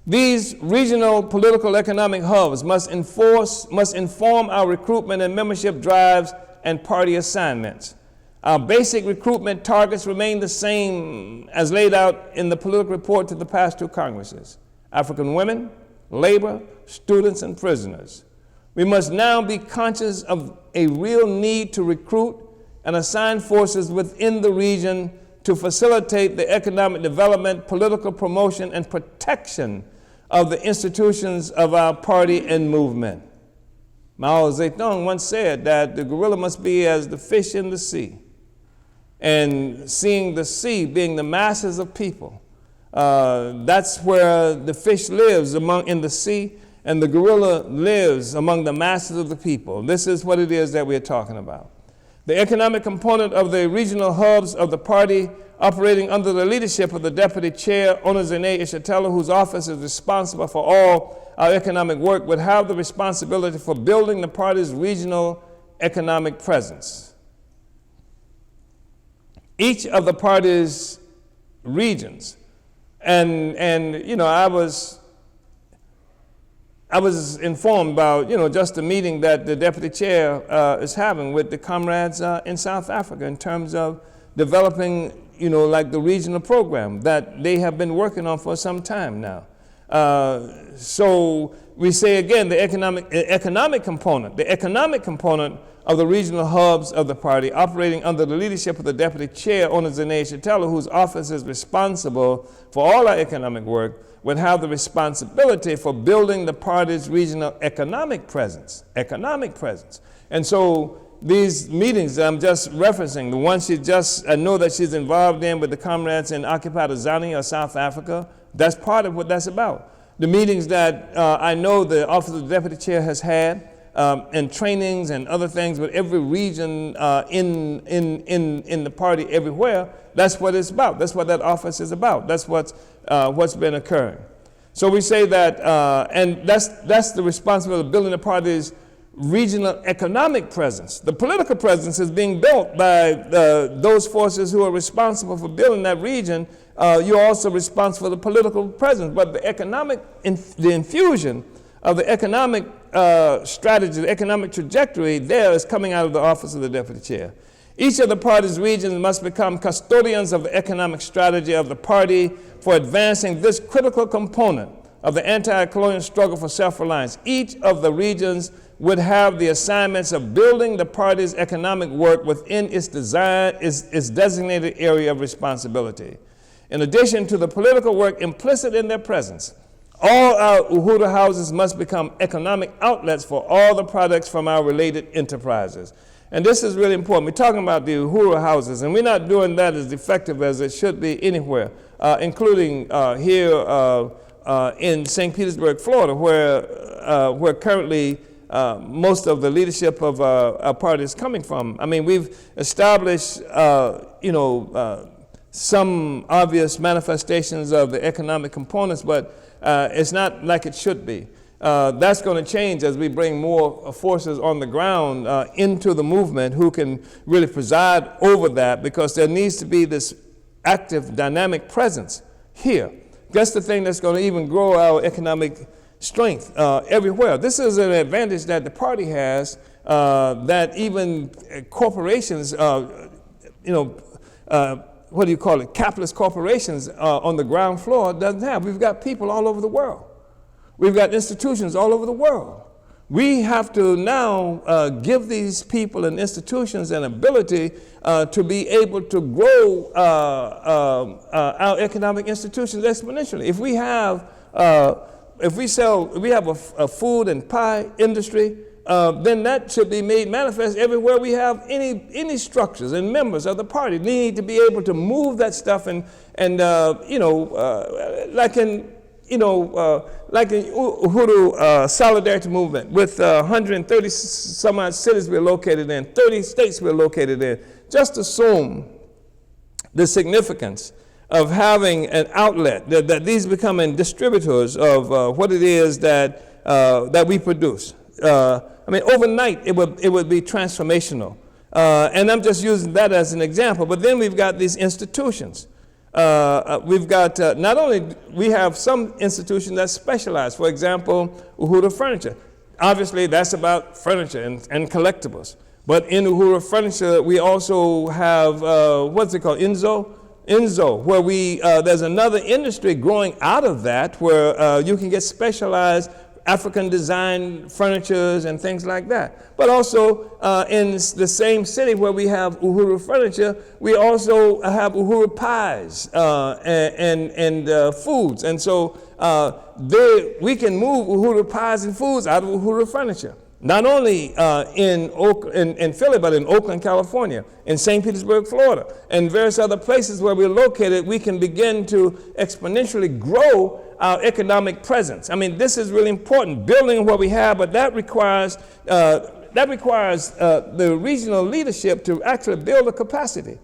These regional political economic hubs must inform our recruitment and membership drives and party assignments. Our basic recruitment targets remain the same as laid out in the political report to the past two Congresses: African women, labor, students, and prisoners. We must now be conscious of a real need to recruit and assign forces within the region to facilitate the economic development, political promotion, and protection of the institutions of our party and movement. Mao Zedong once said that the guerrilla must be as the fish in the sea. And seeing the sea being the masses of people, that's where the fish lives in the sea, and the guerrilla lives among the masses of the people. This is what it is that we're talking about. The economic component of the regional hubs of the party, operating under the leadership of the Deputy Chair, Omali Yeshitela, whose office is responsible for all our economic work, would have the responsibility for building the party's regional economic presence. Each of the party's regions, and you know, I was informed about, you know, just the meeting that the deputy chair is having with the comrades in South Africa in terms of developing, you know, like the regional program that they have been working on for some time now. So we say again, the economic component of the regional hubs of the party, operating under the leadership of the Deputy Chair, Omali Yeshitela, whose office is responsible for all our economic work, would have the responsibility for building the party's regional economic presence. And so these meetings I'm just referencing, the ones I know that she's involved in with the comrades in Occupied Azania or South Africa, that's part of what that's about. The meetings that I know the Office of the Deputy Chair has had, and trainings and other things with every region in the party everywhere, that's what it's about. That's what that office is about. That's what's been occurring. So we say that, and that's the responsibility of building the party's regional economic presence. The political presence is being built by those forces who are responsible for building that region. You're also responsible for the political presence, but the infusion of the economic strategy, the economic trajectory there is coming out of the office of the deputy chair. Each of the party's regions must become custodians of the economic strategy of the party for advancing this critical component of the anti-colonial struggle for self-reliance. Each of the regions would have the assignments of building the party's economic work within its designated area of responsibility. In addition to the political work implicit in their presence, all our Uhuru houses must become economic outlets for all the products from our related enterprises. And this is really important. We're talking about the Uhuru houses, and we're not doing that as effective as it should be anywhere, including here in St. Petersburg, Florida, where currently most of the leadership of our party is coming from. I mean, we've established, some obvious manifestations of the economic components, but it's not like it should be. That's going to change as we bring more forces on the ground into the movement who can really preside over that, because there needs to be this active, dynamic presence here. That's the thing that's going to even grow our economic strength everywhere. This is an advantage that the party has that even corporations, capitalist corporations on the ground floor doesn't have. We've got people all over the world. We've got institutions all over the world. We have to now give these people and institutions an ability to be able to grow our economic institutions exponentially. If we have a food and pie industry, then that should be made manifest everywhere we have any structures, and members of the party need to be able to move that stuff like in Uhuru Solidarity Movement, with 130 some odd cities we're located in, 30 states we're located in. Just assume the significance of having an outlet, that these becoming distributors of what it is that we produce. Overnight it would be transformational. And I'm just using that as an example. But then we've got these institutions. We've got, not only, we have some institutions that specialize. For example, Uhuru Furniture. Obviously, that's about furniture and collectibles. But in Uhuru Furniture, we also have, what's it called, Enzo, where there's another industry growing out of that, where you can get specialized African design furnitures and things like that. But also in the same city where we have Uhuru Furniture, we also have Uhuru Pies and foods. And so we can move Uhuru Pies and foods out of Uhuru Furniture. Not only in Philly, but in Oakland, California, in St. Petersburg, Florida, and various other places where we're located, we can begin to exponentially grow our economic presence. I mean, this is really important, building what we have, but that requires the regional leadership to actually build a capacity.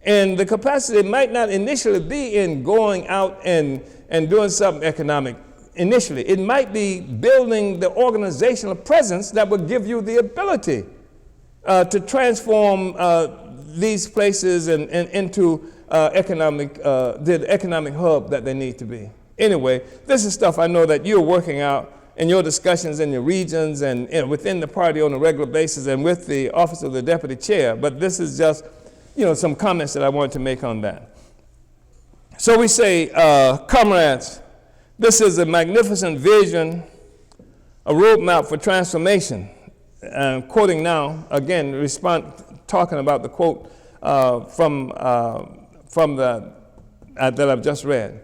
And the capacity might not initially be in going out and doing something economic. Initially, it might be building the organizational presence that would give you the ability to transform these places and into the economic hub that they need to be. Anyway, this is stuff I know that you're working out in your discussions in your regions and within the party on a regular basis and with the office of the deputy chair. But this is just, some comments that I wanted to make on that. So we say, comrades, this is a magnificent vision, a roadmap for transformation. I'm quoting now, again, talking about the quote from that I've just read.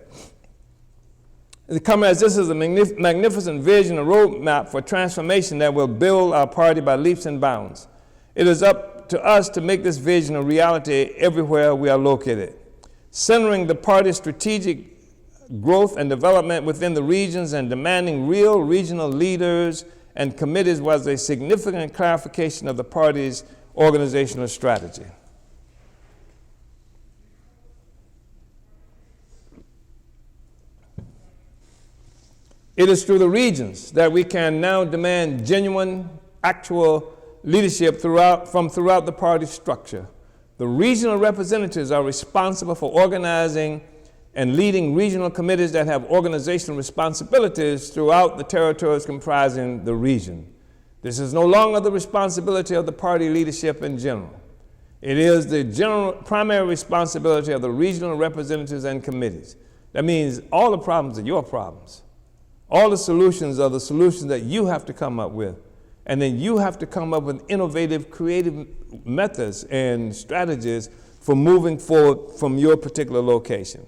Comrades, this is a magnificent vision, a roadmap for transformation that will build our party by leaps and bounds. It is up to us to make this vision a reality everywhere we are located. Centering the party's strategic growth and development within the regions and demanding real regional leaders and committees was a significant clarification of the party's organizational strategy. It is through the regions that we can now demand genuine, actual leadership from throughout the party structure. The regional representatives are responsible for organizing and leading regional committees that have organizational responsibilities throughout the territories comprising the region. This is no longer the responsibility of the party leadership in general. It is the primary responsibility of the regional representatives and committees. That means all the problems are your problems. All the solutions are the solutions that you have to come up with. And then you have to come up with innovative, creative methods and strategies for moving forward from your particular location.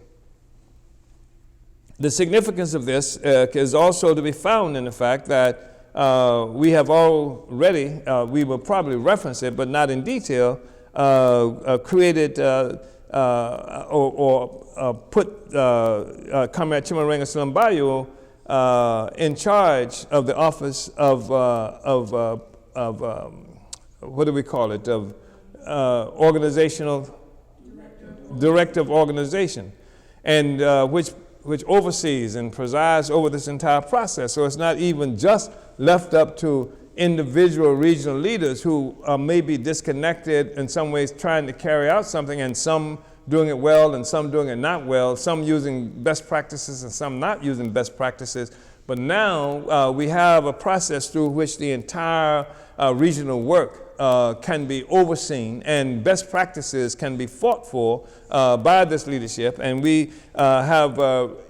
The significance of this is also to be found in the fact that we have already, we will probably reference it, but not in detail, created put Comrade Chimarenga Silambayo in charge of the office of what do we call it, of organizational director of organization, and which oversees and presides over this entire process. So it's not even just left up to individual regional leaders who may be disconnected in some ways trying to carry out something, and some doing it well and some doing it not well, some using best practices and some not using best practices. But now we have a process through which the entire regional work can be overseen and best practices can be fought for by this leadership. And we have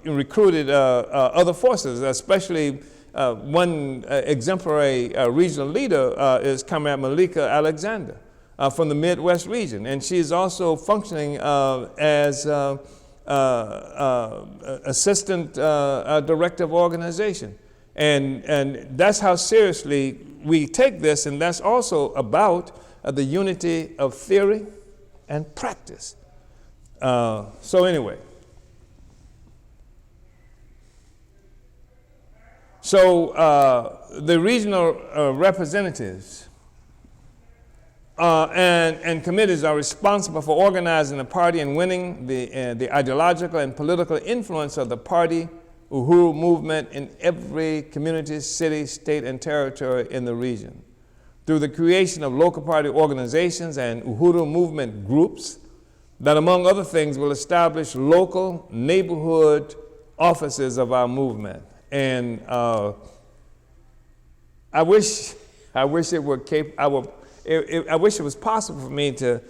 recruited other forces, especially one exemplary regional leader is Comrade Malika Alexander from the Midwest region. And she is also functioning as assistant director of organization. And that's how seriously we take this, and that's also about the unity of theory and practice. So anyway. So the regional representatives and committees are responsible for organizing the party and winning the ideological and political influence of the party Uhuru movement in every community, city, state, and territory in the region. Through the creation of local party organizations and Uhuru movement groups that, among other things, will establish local neighborhood offices of our movement. And I wish it were I wish it was possible for me to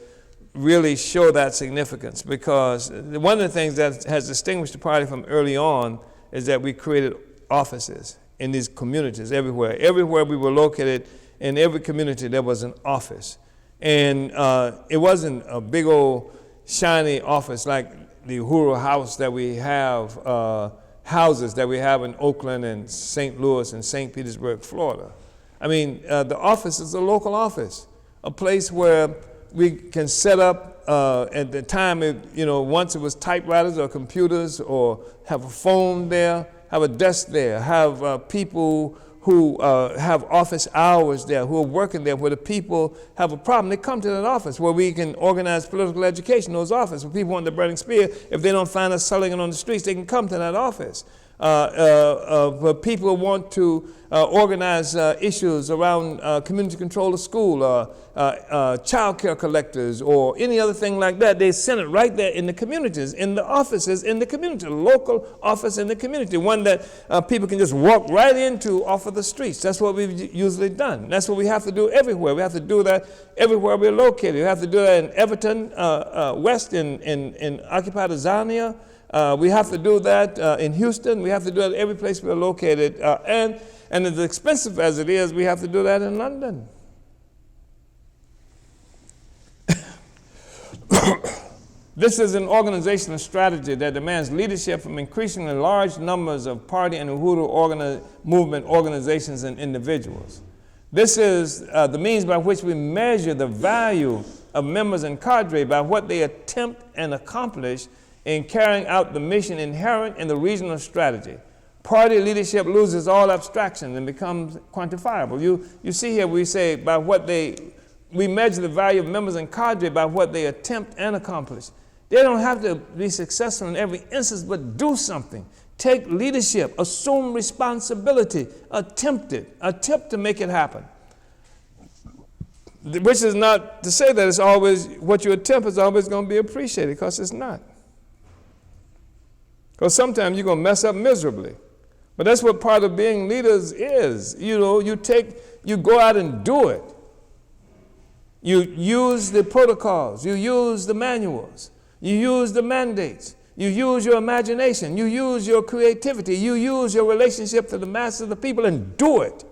really show that significance, because one of the things that has distinguished the party from early on is that we created offices in these communities everywhere. Everywhere we were located, in every community there was an office. And it wasn't a big old shiny office like the Uhuru House that we have, houses that we have in Oakland and St. Louis and St. Petersburg, Florida. I mean, the office is a local office, a place where we can set up, at the time, once it was typewriters or computers, or have a phone there, have a desk there, have people who have office hours there, who are working there, where the people have a problem. They come to that office where we can organize political education, those offices. When people want the burning spear, if they don't find us selling it on the streets, they can come to that office. Where people want to organize issues around community control of school, child care collectors, or any other thing like that, they send it right there in the communities, in the offices in the community, local office in the community, one that people can just walk right into off of the streets. That's what we've usually done. That's what we have to do everywhere. We have to do that everywhere we're located. We have to do that in Everton West, in occupied Azania. We have to do that in Houston. We have to do that every place we're located. And as expensive as it is, we have to do that in London. This is an organizational strategy that demands leadership from increasingly large numbers of party and Uhuru movement organizations and individuals. This is the means by which we measure the value of members and cadre by what they attempt and accomplish in carrying out the mission inherent in the regional strategy. Party leadership loses all abstraction and becomes quantifiable. You see here we say we measure the value of members and cadre by what they attempt and accomplish. They don't have to be successful in every instance, but do something. Take leadership, assume responsibility, attempt to make it happen. Which is not to say that it's always, what you attempt is always going to be appreciated, because it's not. Because sometimes you're going to mess up miserably. But that's what part of being leaders is. You go out and do it. You use the protocols. You use the manuals. You use the mandates. You use your imagination. You use your creativity. You use your relationship to the masses of the people and do it.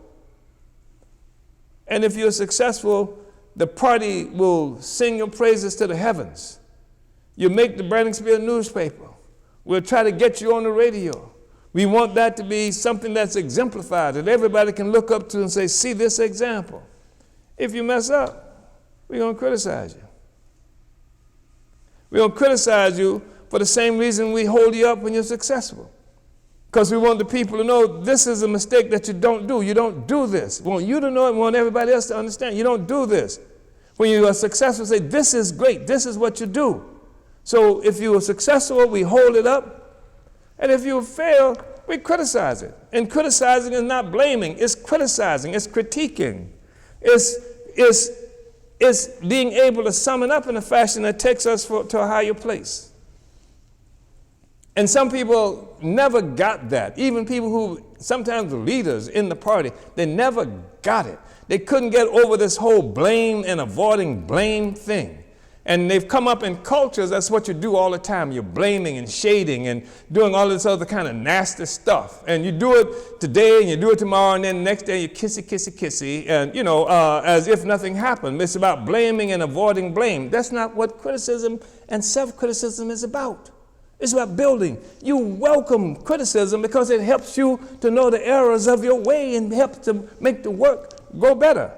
And if you're successful, the party will sing your praises to the heavens. You make the Burning Spear newspaper. We'll try to get you on the radio. We want that to be something that's exemplified, that everybody can look up to and say, see this example. If you mess up, we're going to criticize you. We're going to criticize you for the same reason we hold you up when you're successful. Because we want the people to know this is a mistake that you don't do. You don't do this. We want you to know it. We want everybody else to understand. You don't do this. When you are successful, say, this is great. This is what you do. So if you are successful, we hold it up. And if you fail, we criticize it. And criticizing is not blaming. It's criticizing. It's critiquing. It's being able to sum it up in a fashion that takes us to a higher place. And some people never got that. Even people who sometimes were leaders in the party, they never got it. They couldn't get over this whole blame and avoiding blame thing. And they've come up in cultures, that's what you do all the time. You're blaming and shading and doing all this other kind of nasty stuff. And you do it today and you do it tomorrow, and then the next day you kissy, and as if nothing happened. It's about blaming and avoiding blame. That's not what criticism and self-criticism is about. It's about building. You welcome criticism because it helps you to know the errors of your way and helps to make the work go better.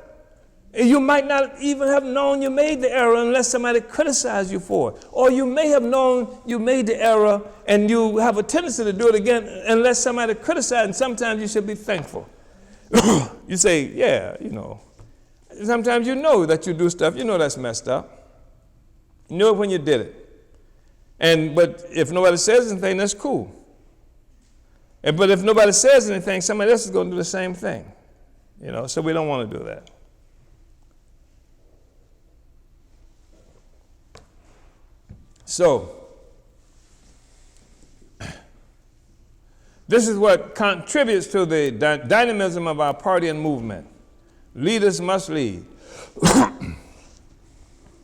You might not even have known you made the error unless somebody criticized you for it. Or you may have known you made the error and you have a tendency to do it again unless somebody criticized, and sometimes you should be thankful. You say, yeah, Sometimes you know that you do stuff, you know that's messed up. You know it when you did it. But if nobody says anything, that's cool. But if nobody says anything, somebody else is going to do the same thing. So we don't want to do that. So, this is what contributes to the dynamism of our party and movement. Leaders must lead.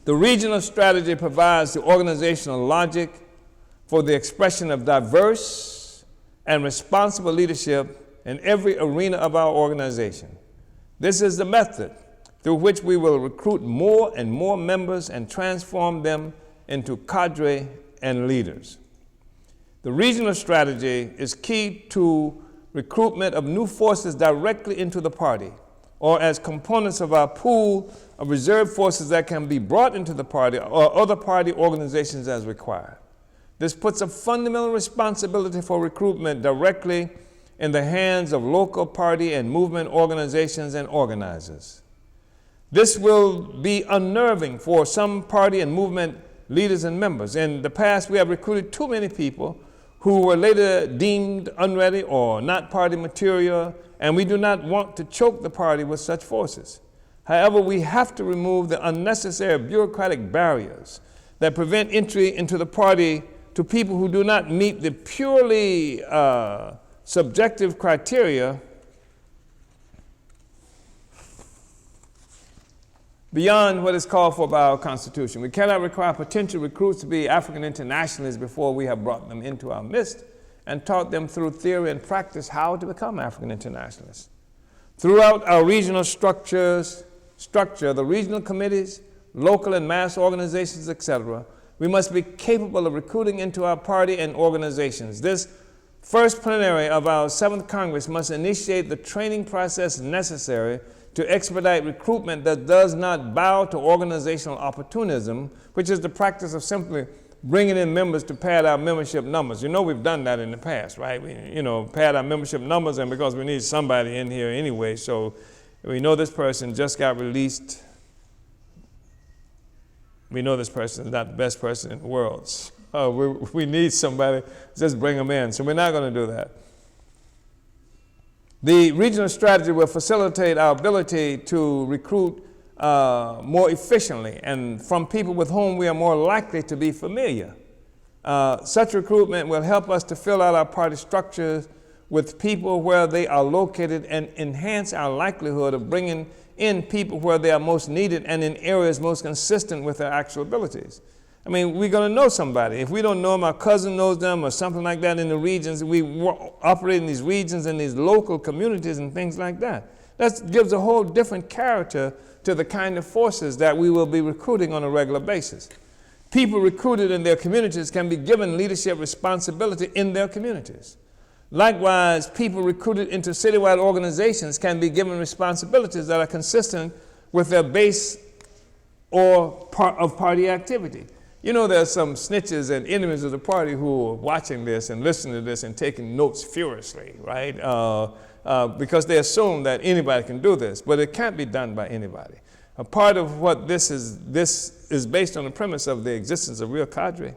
The regional strategy provides the organizational logic for the expression of diverse and responsible leadership in every arena of our organization. This is the method through which we will recruit more and more members and transform them into cadre and leaders. The regional strategy is key to recruitment of new forces directly into the party, or as components of our pool of reserve forces that can be brought into the party or other party organizations as required. This puts a fundamental responsibility for recruitment directly in the hands of local party and movement organizations and organizers. This will be unnerving for some party and movement leaders and members. In the past, we have recruited too many people who were later deemed unready or not party material, and we do not want to choke the party with such forces. However, we have to remove the unnecessary bureaucratic barriers that prevent entry into the party to people who do not meet the purely subjective criteria beyond what is called for by our Constitution. We cannot require potential recruits to be African internationalists before we have brought them into our midst and taught them through theory and practice how to become African internationalists. Throughout our regional structure, the regional committees, local and mass organizations, etc., we must be capable of recruiting into our party and organizations. This first plenary of our 7th Congress must initiate the training process necessary to expedite recruitment that does not bow to organizational opportunism, which is the practice of simply bringing in members to pad our membership numbers. We've done that in the past, right? We, pad our membership numbers, and because we need somebody in here anyway, so we know this person just got released. We know this person is not the best person in the world. We need somebody, just bring them in. So we're not going to do that. The regional strategy will facilitate our ability to recruit more efficiently and from people with whom we are more likely to be familiar. Such recruitment will help us to fill out our party structures with people where they are located and enhance our likelihood of bringing in people where they are most needed and in areas most consistent with their actual abilities. We're going to know somebody. If we don't know them, our cousin knows them or something like that in the regions. We operate in these regions and these local communities and things like that. That gives a whole different character to the kind of forces that we will be recruiting on a regular basis. People recruited in their communities can be given leadership responsibility in their communities. Likewise, people recruited into citywide organizations can be given responsibilities that are consistent with their base or part of party activity. There's some snitches and enemies of the party who are watching this and listening to this and taking notes furiously, right? Because they assume that anybody can do this, but it can't be done by anybody. A part of what this is based on the premise of the existence of real cadre,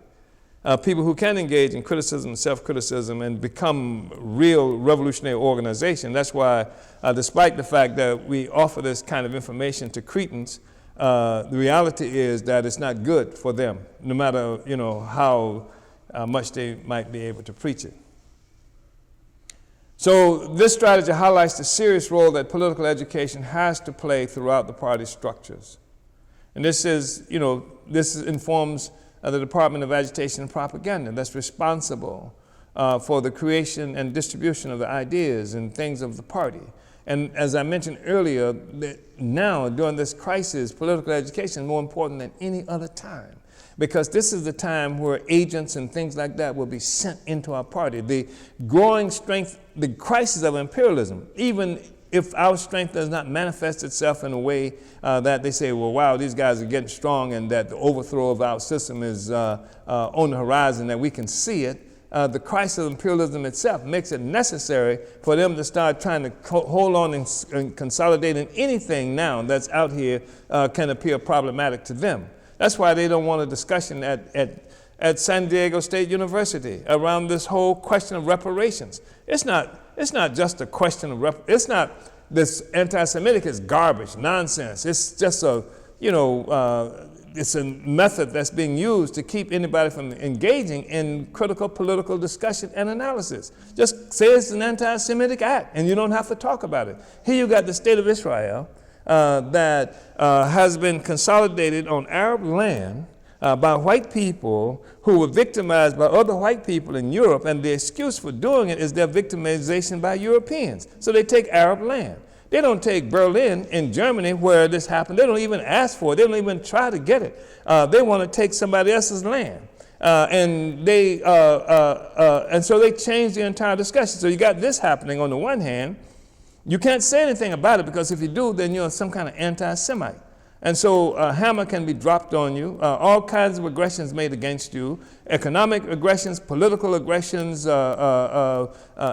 people who can engage in criticism and self-criticism and become real revolutionary organization. That's why, despite the fact that we offer this kind of information to Cretans, the reality is that it's not good for them, no matter how much they might be able to preach it. So this strategy highlights the serious role that political education has to play throughout the party structures. And this informs the Department of Agitation and Propaganda that's responsible for the creation and distribution of the ideas and things of the party. And as I mentioned earlier, now during this crisis, political education is more important than any other time. because this is the time where agents and things like that will be sent into our party. The growing strength, the crisis of imperialism, even if our strength does not manifest itself in a way that they say, well, wow, these guys are getting strong and that the overthrow of our system is on the horizon, that we can see it, the crisis of imperialism itself makes it necessary for them to start trying to hold on and consolidate, and anything now that's out here can appear problematic to them. That's why they don't want a discussion at San Diego State University around this whole question of reparations. It's not just a question of it's not this anti-Semitic is garbage, nonsense. It's just it's a method that's being used to keep anybody from engaging in critical political discussion and analysis. Just say it's an anti-Semitic act, and you don't have to talk about it. Here you got the state of Israel that has been consolidated on Arab land by white people who were victimized by other white people in Europe, and the excuse for doing it is their victimization by Europeans. So they take Arab land. They don't take Berlin in Germany where this happened. They don't even ask for it. They don't even try to get it. They want to take somebody else's land. And so they change the entire discussion. So you got this happening on the one hand. You can't say anything about it, because if you do, then you're some kind of anti-Semite. And so a hammer can be dropped on you, all kinds of aggressions made against you, economic aggressions, political aggressions,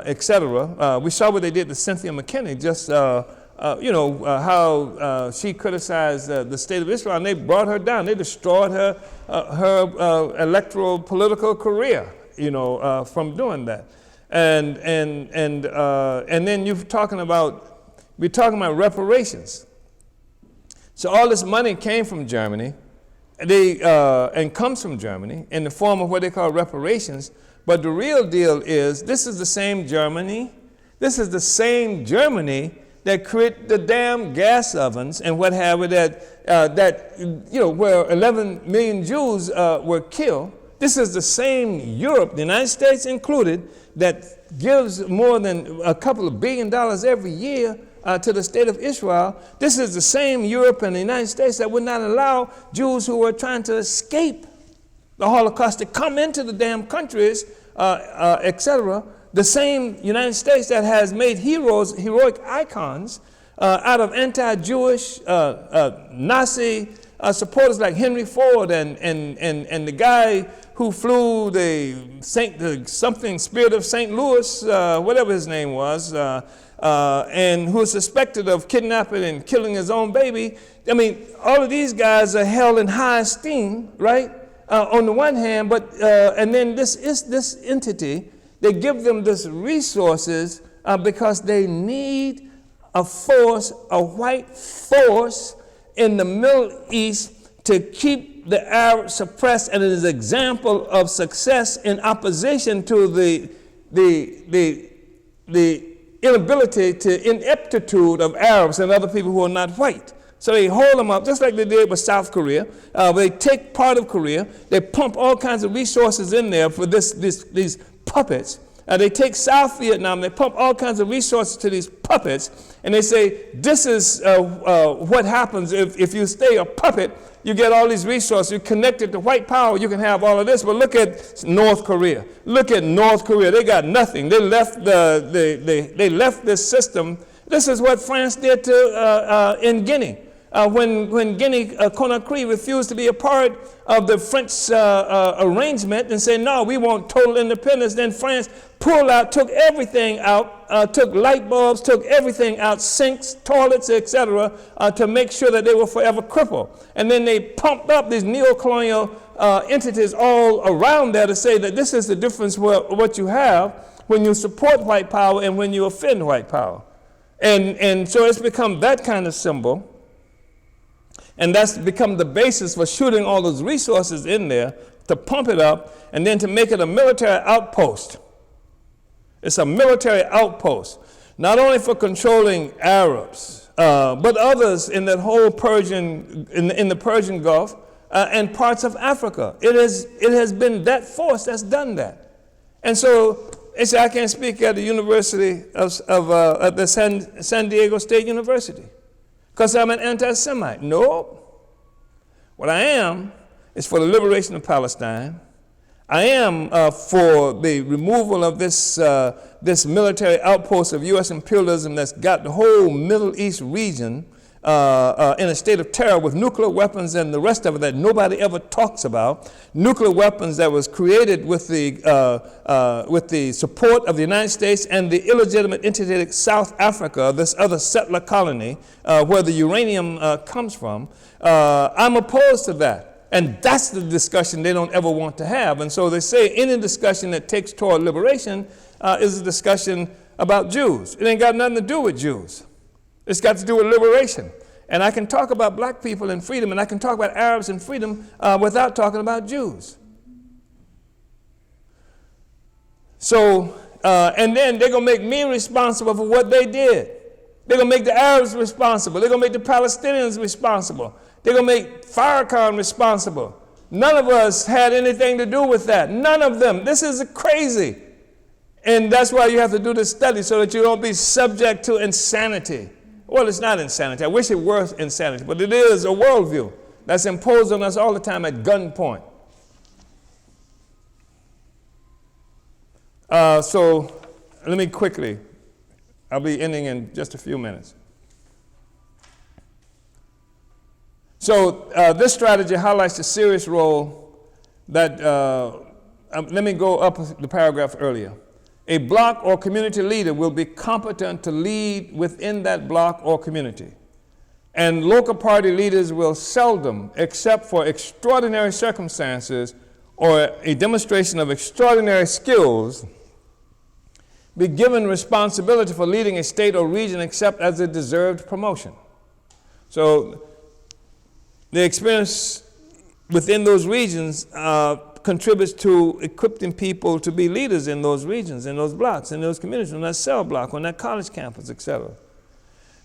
etc. We saw what they did to Cynthia McKinney, just how she criticized the state of Israel, and they brought her down. They destroyed her electoral political career, from doing that. And then we're talking about reparations. So all this money came from Germany, and comes from Germany in the form of what they call reparations. But the real deal is, this is the same Germany. This is the same Germany that created the damn gas ovens and what have you, where 11 million Jews were killed. This is the same Europe, the United States included, that gives more than a couple of $1 billion every year to the state of Israel. This is the same Europe and the United States that would not allow Jews who were trying to escape the Holocaust to come into the damn countries, etc. The same United States that has made heroic icons out of anti-Jewish Nazi supporters like Henry Ford and the guy who flew the Spirit of St. Louis, whatever his name was, and who is suspected of kidnapping and killing his own baby. I mean, all of these guys are held in high esteem, right? On the one hand, but and then this entity, they give them this resources because they need a white force in the Middle East to keep the Arabs suppressed, and it is an example of success in opposition to the inability to ineptitude of Arabs and other people who are not white. So they hold them up, just like they did with South Korea. They take part of Korea, they pump all kinds of resources in there for these puppets. They take South Vietnam, they pump all kinds of resources to these puppets, and they say, this is what happens if you stay a puppet. You get all these resources, you connect it to white power, you can have all of this. But look at North Korea. Look at North Korea. They got nothing. They left they left this system. This is what France did to in Guinea. When Guinea-Conakry refused to be a part of the French arrangement and said, no, we want total independence, then France pulled out, took everything out, took light bulbs, took everything out, sinks, toilets, etc., to make sure that they were forever crippled. And then they pumped up these neo-colonial entities all around there to say that this is the difference what you have when you support white power and when you offend white power. And so it's become that kind of symbol. And that's become the basis for shooting all those resources in there to pump it up and then to make it a military outpost. It's a military outpost, not only for controlling Arabs, but others in that whole in the Persian Gulf and parts of Africa. It has been that force that's done that. And so I can't speak at the University at the San Diego State University, because I'm an anti-Semite. No. What I am is for the liberation of Palestine. I am for the removal of this military outpost of U.S. imperialism that's got the whole Middle East region in a state of terror with nuclear weapons and the rest of it that nobody ever talks about. Nuclear weapons that was created with the support of the United States and the illegitimate entity South Africa, this other settler colony where the uranium comes from. I'm opposed to that. And that's the discussion they don't ever want to have. And so they say any discussion that takes toward liberation is a discussion about Jews. It ain't got nothing to do with Jews. It's got to do with liberation. And I can talk about black people and freedom, and I can talk about Arabs and freedom without talking about Jews. So, and then they're going to make me responsible for what they did. They're going to make the Arabs responsible. They're going to make the Palestinians responsible. They're going to make Farrakhan responsible. None of us had anything to do with that. None of them. This is crazy. And that's why you have to do this study, so that you don't be subject to insanity. Well, it's not insanity. I wish it were insanity, but it is a worldview that's imposed on us all the time at gunpoint. So let me quickly, I'll be ending in just a few minutes. So this strategy highlights the serious role that, let me go up the paragraph earlier. A block or community leader will be competent to lead within that block or community. And local party leaders will seldom, except for extraordinary circumstances or a demonstration of extraordinary skills, be given responsibility for leading a state or region except as a deserved promotion. So the experience within those regions contributes to equipping people to be leaders in those regions, in those blocks, in those communities, on that cell block, on that college campus, etc.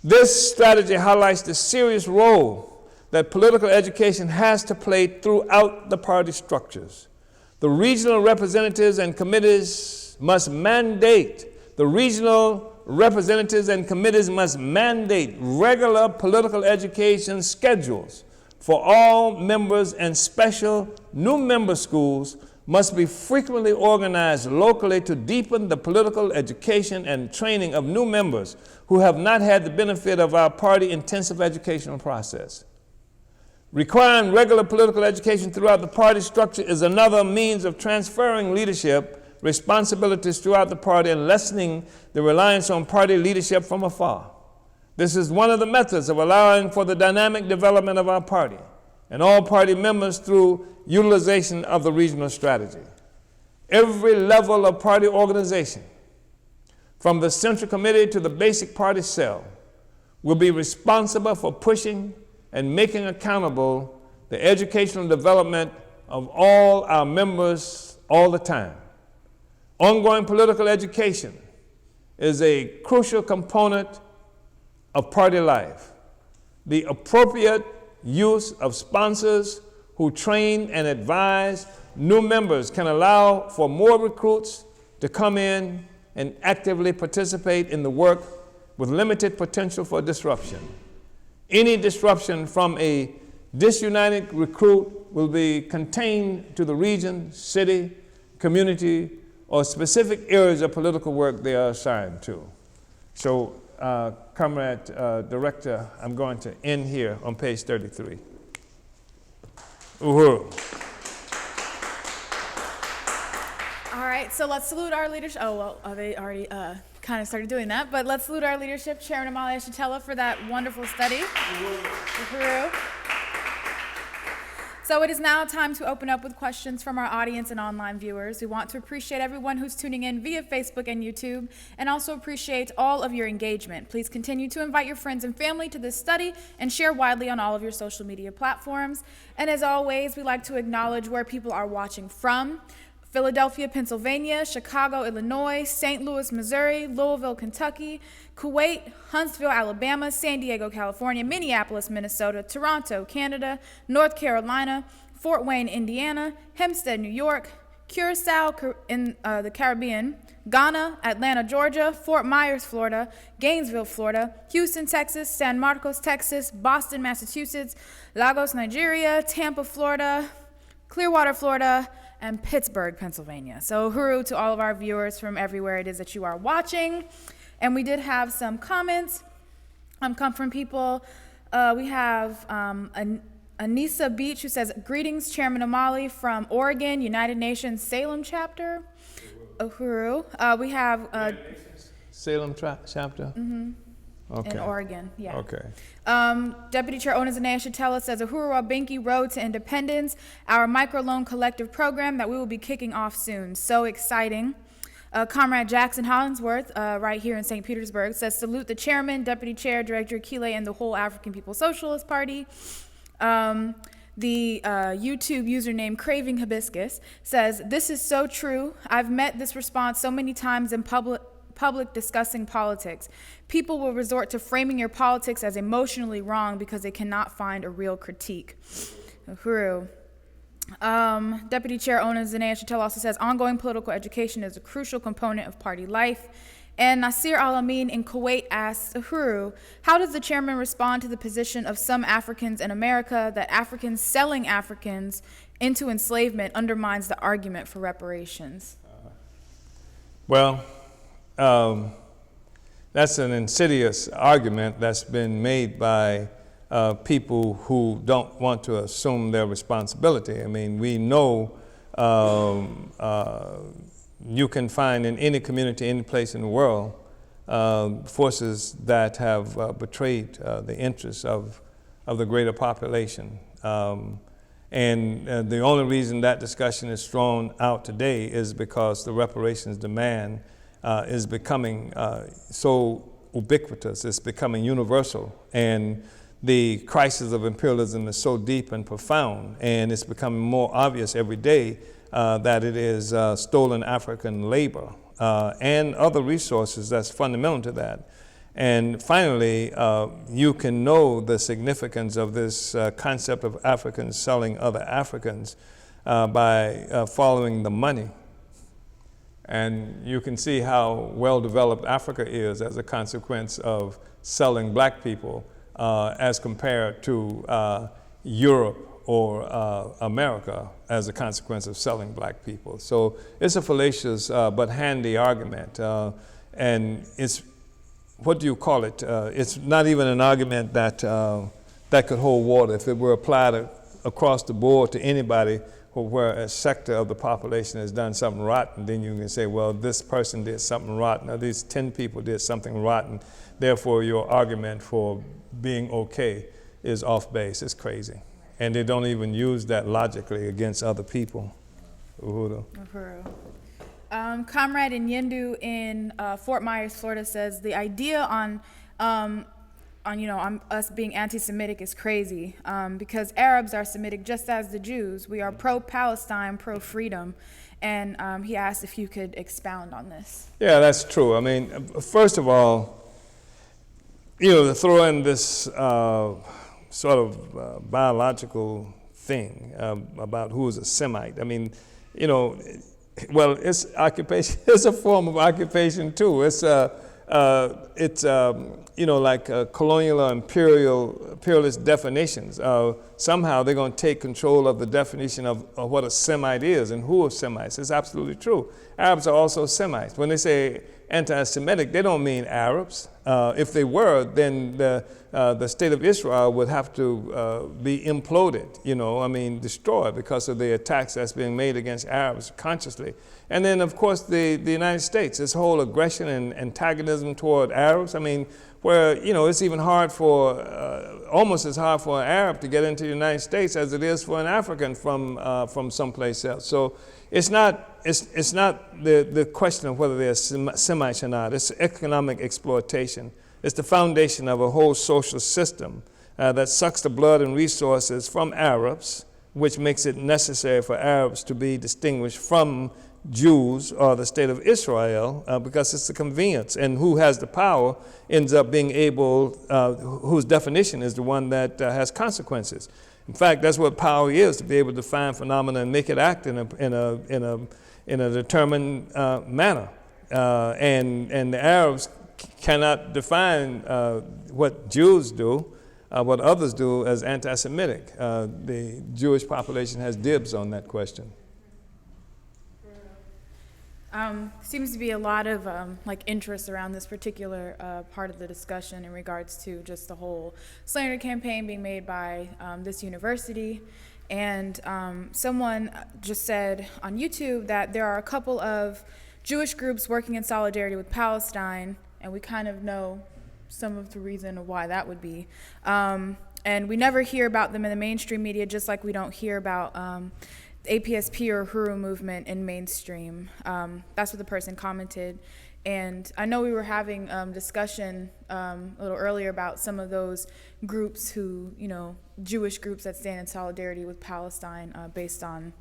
This strategy highlights the serious role that political education has to play throughout the party structures. The regional representatives and committees must mandate regular political education schedules for all members, and special new member schools must be frequently organized locally to deepen the political education and training of new members who have not had the benefit of our party-intensive educational process. Requiring regular political education throughout the party structure is another means of transferring leadership responsibilities throughout the party and lessening the reliance on party leadership from afar. This is one of the methods of allowing for the dynamic development of our party and all party members through utilization of the regional strategy. Every level of party organization, from the central committee to the basic party cell, will be responsible for pushing and making accountable the educational development of all our members all the time. Ongoing political education is a crucial component of party life. The appropriate use of sponsors who train and advise new members can allow for more recruits to come in and actively participate in the work with limited potential for disruption. Any disruption from a disunited recruit will be contained to the region, city, community, or specific areas of political work they are assigned to. So, Comrade Director, I'm going to end here on page 33. Uhuru. All right, so let's salute our leadership. Oh, well, they already kind of started doing that, but let's salute our leadership, Chairman Omali Yeshitela, for that wonderful study. Uhuru. So it is now time to open up with questions from our audience and online viewers. We want to appreciate everyone who's tuning in via Facebook and YouTube, and also appreciate all of your engagement. Please continue to invite your friends and family to this study and share widely on all of your social media platforms. And as always, we like to acknowledge where people are watching from: Philadelphia, Pennsylvania, Chicago, Illinois, St. Louis, Missouri, Louisville, Kentucky, Kuwait, Huntsville, Alabama, San Diego, California, Minneapolis, Minnesota, Toronto, Canada, North Carolina, Fort Wayne, Indiana, Hempstead, New York, Curacao in the Caribbean, Ghana, Atlanta, Georgia, Fort Myers, Florida, Gainesville, Florida, Houston, Texas, San Marcos, Texas, Boston, Massachusetts, Lagos, Nigeria, Tampa, Florida, Clearwater, Florida, and Pittsburgh, Pennsylvania. So uhuru to all of our viewers from everywhere it is that you are watching. And we did have some comments come from people. We have Anissa Beach, who says, greetings, Chairman Omali from Oregon, United Nations Salem chapter. Uhuru. We have Salem chapter? Okay. in Oregon, yeah. Okay. Deputy Chair Onazane Yeshitela says, Uhuru Wabinki Road to Independence, our microloan collective program that we will be kicking off soon. So exciting. Comrade Jackson Hollingsworth, right here in St. Petersburg, says, salute the chairman, deputy chair, Director Akile, and the whole African People's Socialist Party. The YouTube username Craving Hibiscus says, this is so true. I've met this response so many times in public discussing politics. People will resort to framing your politics as emotionally wrong because they cannot find a real critique. Uhuru. Deputy Chair Onazane Yeshitela also says, ongoing political education is a crucial component of party life. And Nasir Al-Amin in Kuwait asks, Uhuru, how does the chairman respond to the position of some Africans in America that Africans selling Africans into enslavement undermines the argument for reparations? Well, that's an insidious argument that's been made by people who don't want to assume their responsibility. I mean, we know you can find in any community, any place in the world, forces that have betrayed the interests of the greater population. And the only reason that discussion is thrown out today is because the reparations demand is becoming so ubiquitous, it's becoming universal. And the crisis of imperialism is so deep and profound, and it's becoming more obvious every day that it is stolen African labor and other resources that's fundamental to that. And finally, you can know the significance of this concept of Africans selling other Africans by following the money. And you can see how well-developed Africa is as a consequence of selling black people as compared to Europe or America as a consequence of selling black people. So it's a fallacious but handy argument. And it's, what do you call it? It's not even an argument that, that could hold water if it were applied across the board to anybody where a sector of the population has done something rotten. Then you can say, well, this person did something rotten, or these 10 people did something rotten. Therefore, your argument for being okay is off base. It's crazy. And they don't even use that logically against other people. Uhuru. Uhuru. Comrade Nyendu in Fort Myers, Florida says, the idea on us being anti-Semitic is crazy because Arabs are Semitic just as the Jews. We are pro-Palestine, pro-freedom. And he asked if you could expound on this. Yeah, that's true. I mean, first of all, to throw in this sort of biological thing about who is a Semite. I mean, well, it's occupation. It's a form of occupation too. It's like colonial or imperialist definitions. Somehow they're going to take control of the definition of what a Semite is and who are Semites. It's absolutely true. Arabs are also Semites. When they say anti-Semitic, they don't mean Arabs. If they were, then the state of Israel would have to be imploded, destroyed because of the attacks that's being made against Arabs consciously. And then, of course, the United States, this whole aggression and antagonism toward Arabs, where, it's even hard almost as hard for an Arab to get into the United States as it is for an African from someplace else. So it's not the question of whether they're Semites or not. It's economic exploitation. It's the foundation of a whole social system that sucks the blood and resources from Arabs, which makes it necessary for Arabs to be distinguished from Jews or the state of Israel because it's a convenience. And who has the power ends up being able, whose definition is the one that has consequences. In fact, that's what power is, to be able to define phenomena and make it act in a determined manner. And the Arabs cannot define what Jews do what others do as anti-Semitic. The Jewish population has dibs on that question. Seems to be a lot of interest around this particular part of the discussion in regards to just the whole slander campaign being made by this university. And someone just said on YouTube that there are a couple of Jewish groups working in solidarity with Palestine, and we kind of know some of the reason of why that would be. And we never hear about them in the mainstream media, just like we don't hear about APSP or Huru movement in mainstream. That's what the person commented. And I know we were having discussion a little earlier about some of those groups who, Jewish groups that stand in solidarity with Palestine based on,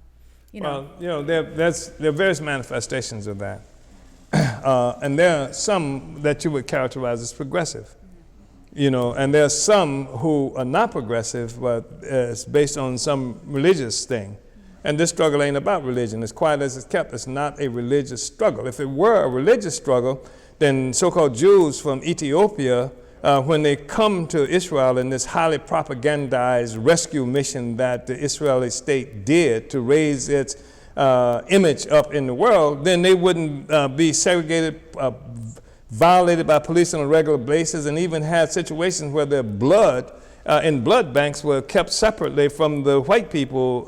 Well, there are various manifestations of that. And there are some that you would characterize as progressive. And there are some who are not progressive, but it's based on some religious thing. And this struggle ain't about religion. As quiet as it's kept, it's not a religious struggle. If it were a religious struggle, then so-called Jews from Ethiopia, when they come to Israel in this highly propagandized rescue mission that the Israeli state did to raise its image up in the world, then they wouldn't be segregated, violated by police on a regular basis, and even had situations where their blood in blood banks were kept separately from the white people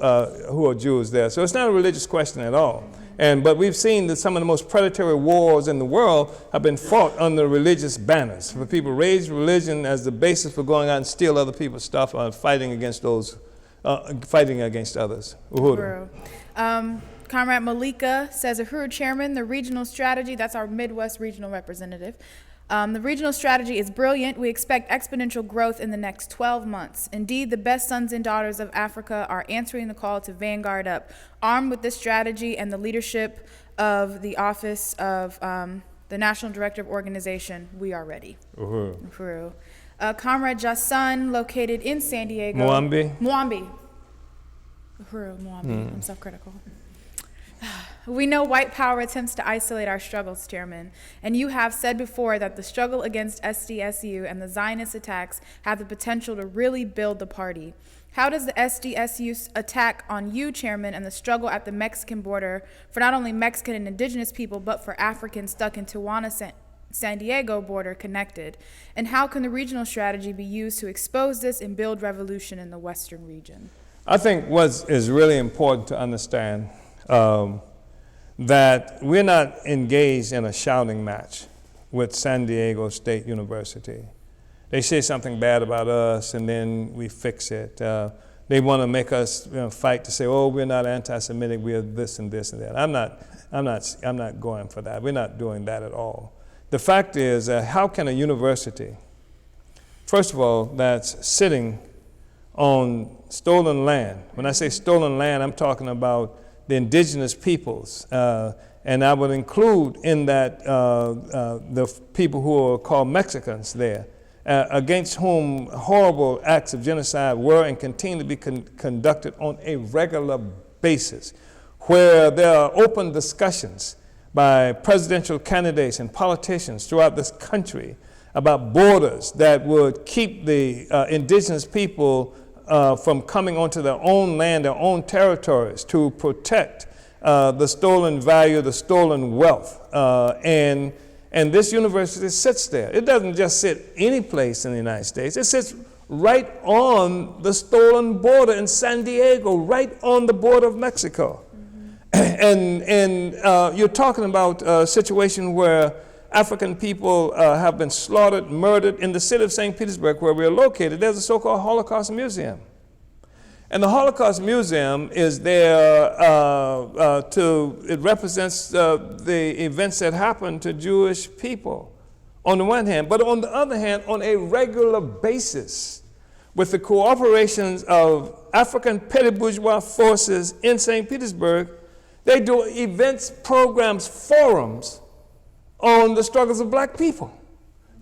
who are Jews there. So it's not a religious question at all. But we've seen that some of the most predatory wars in the world have been fought under religious banners, where people raise religion as the basis for going out and steal other people's stuff or fighting against others. Uhuru. Comrade Malika says, Uhuru Chairman, the regional strategy, that's our Midwest regional representative, the regional strategy is brilliant. We expect exponential growth in the next 12 months. Indeed, the best sons and daughters of Africa are answering the call to Vanguard up. Armed with this strategy and the leadership of the Office of the National Director of Organization, we are ready. Uhuru. Comrade Jason, located in San Diego. Mwambi. Uhuru, Mwambi. I'm self-critical. We know white power attempts to isolate our struggles, Chairman, and you have said before that the struggle against SDSU and the Zionist attacks have the potential to really build the party. How does the SDSU attack on you, Chairman, and the struggle at the Mexican border for not only Mexican and indigenous people, but for Africans stuck in Tijuana, San Diego border connected? And how can the regional strategy be used to expose this and build revolution in the Western region? I think what is really important to understand that we're not engaged in a shouting match with San Diego State University. They say something bad about us and then we fix it. They want to make us fight to say, oh, we're not anti-Semitic, we're this and this and that. I'm not going for that. We're not doing that at all. The fact is, how can a university, first of all, that's sitting on stolen land. When I say stolen land, I'm talking about the indigenous peoples, and I would include in that the people who are called Mexicans there, against whom horrible acts of genocide were and continue to be conducted on a regular basis, where there are open discussions by presidential candidates and politicians throughout this country about borders that would keep the indigenous people from coming onto their own land, their own territories, to protect the stolen value, the stolen wealth. And this university sits there. It doesn't just sit any place in the United States. It sits right on the stolen border in San Diego, right on the border of Mexico. Mm-hmm. And you're talking about a situation where African people have been slaughtered, murdered. In the city of St. Petersburg, where we're located, there's a so-called Holocaust Museum. And the Holocaust Museum is there it represents the events that happened to Jewish people on the one hand, but on the other hand, on a regular basis, with the cooperations of African petty bourgeois forces in St. Petersburg, they do events, programs, forums on the struggles of black people.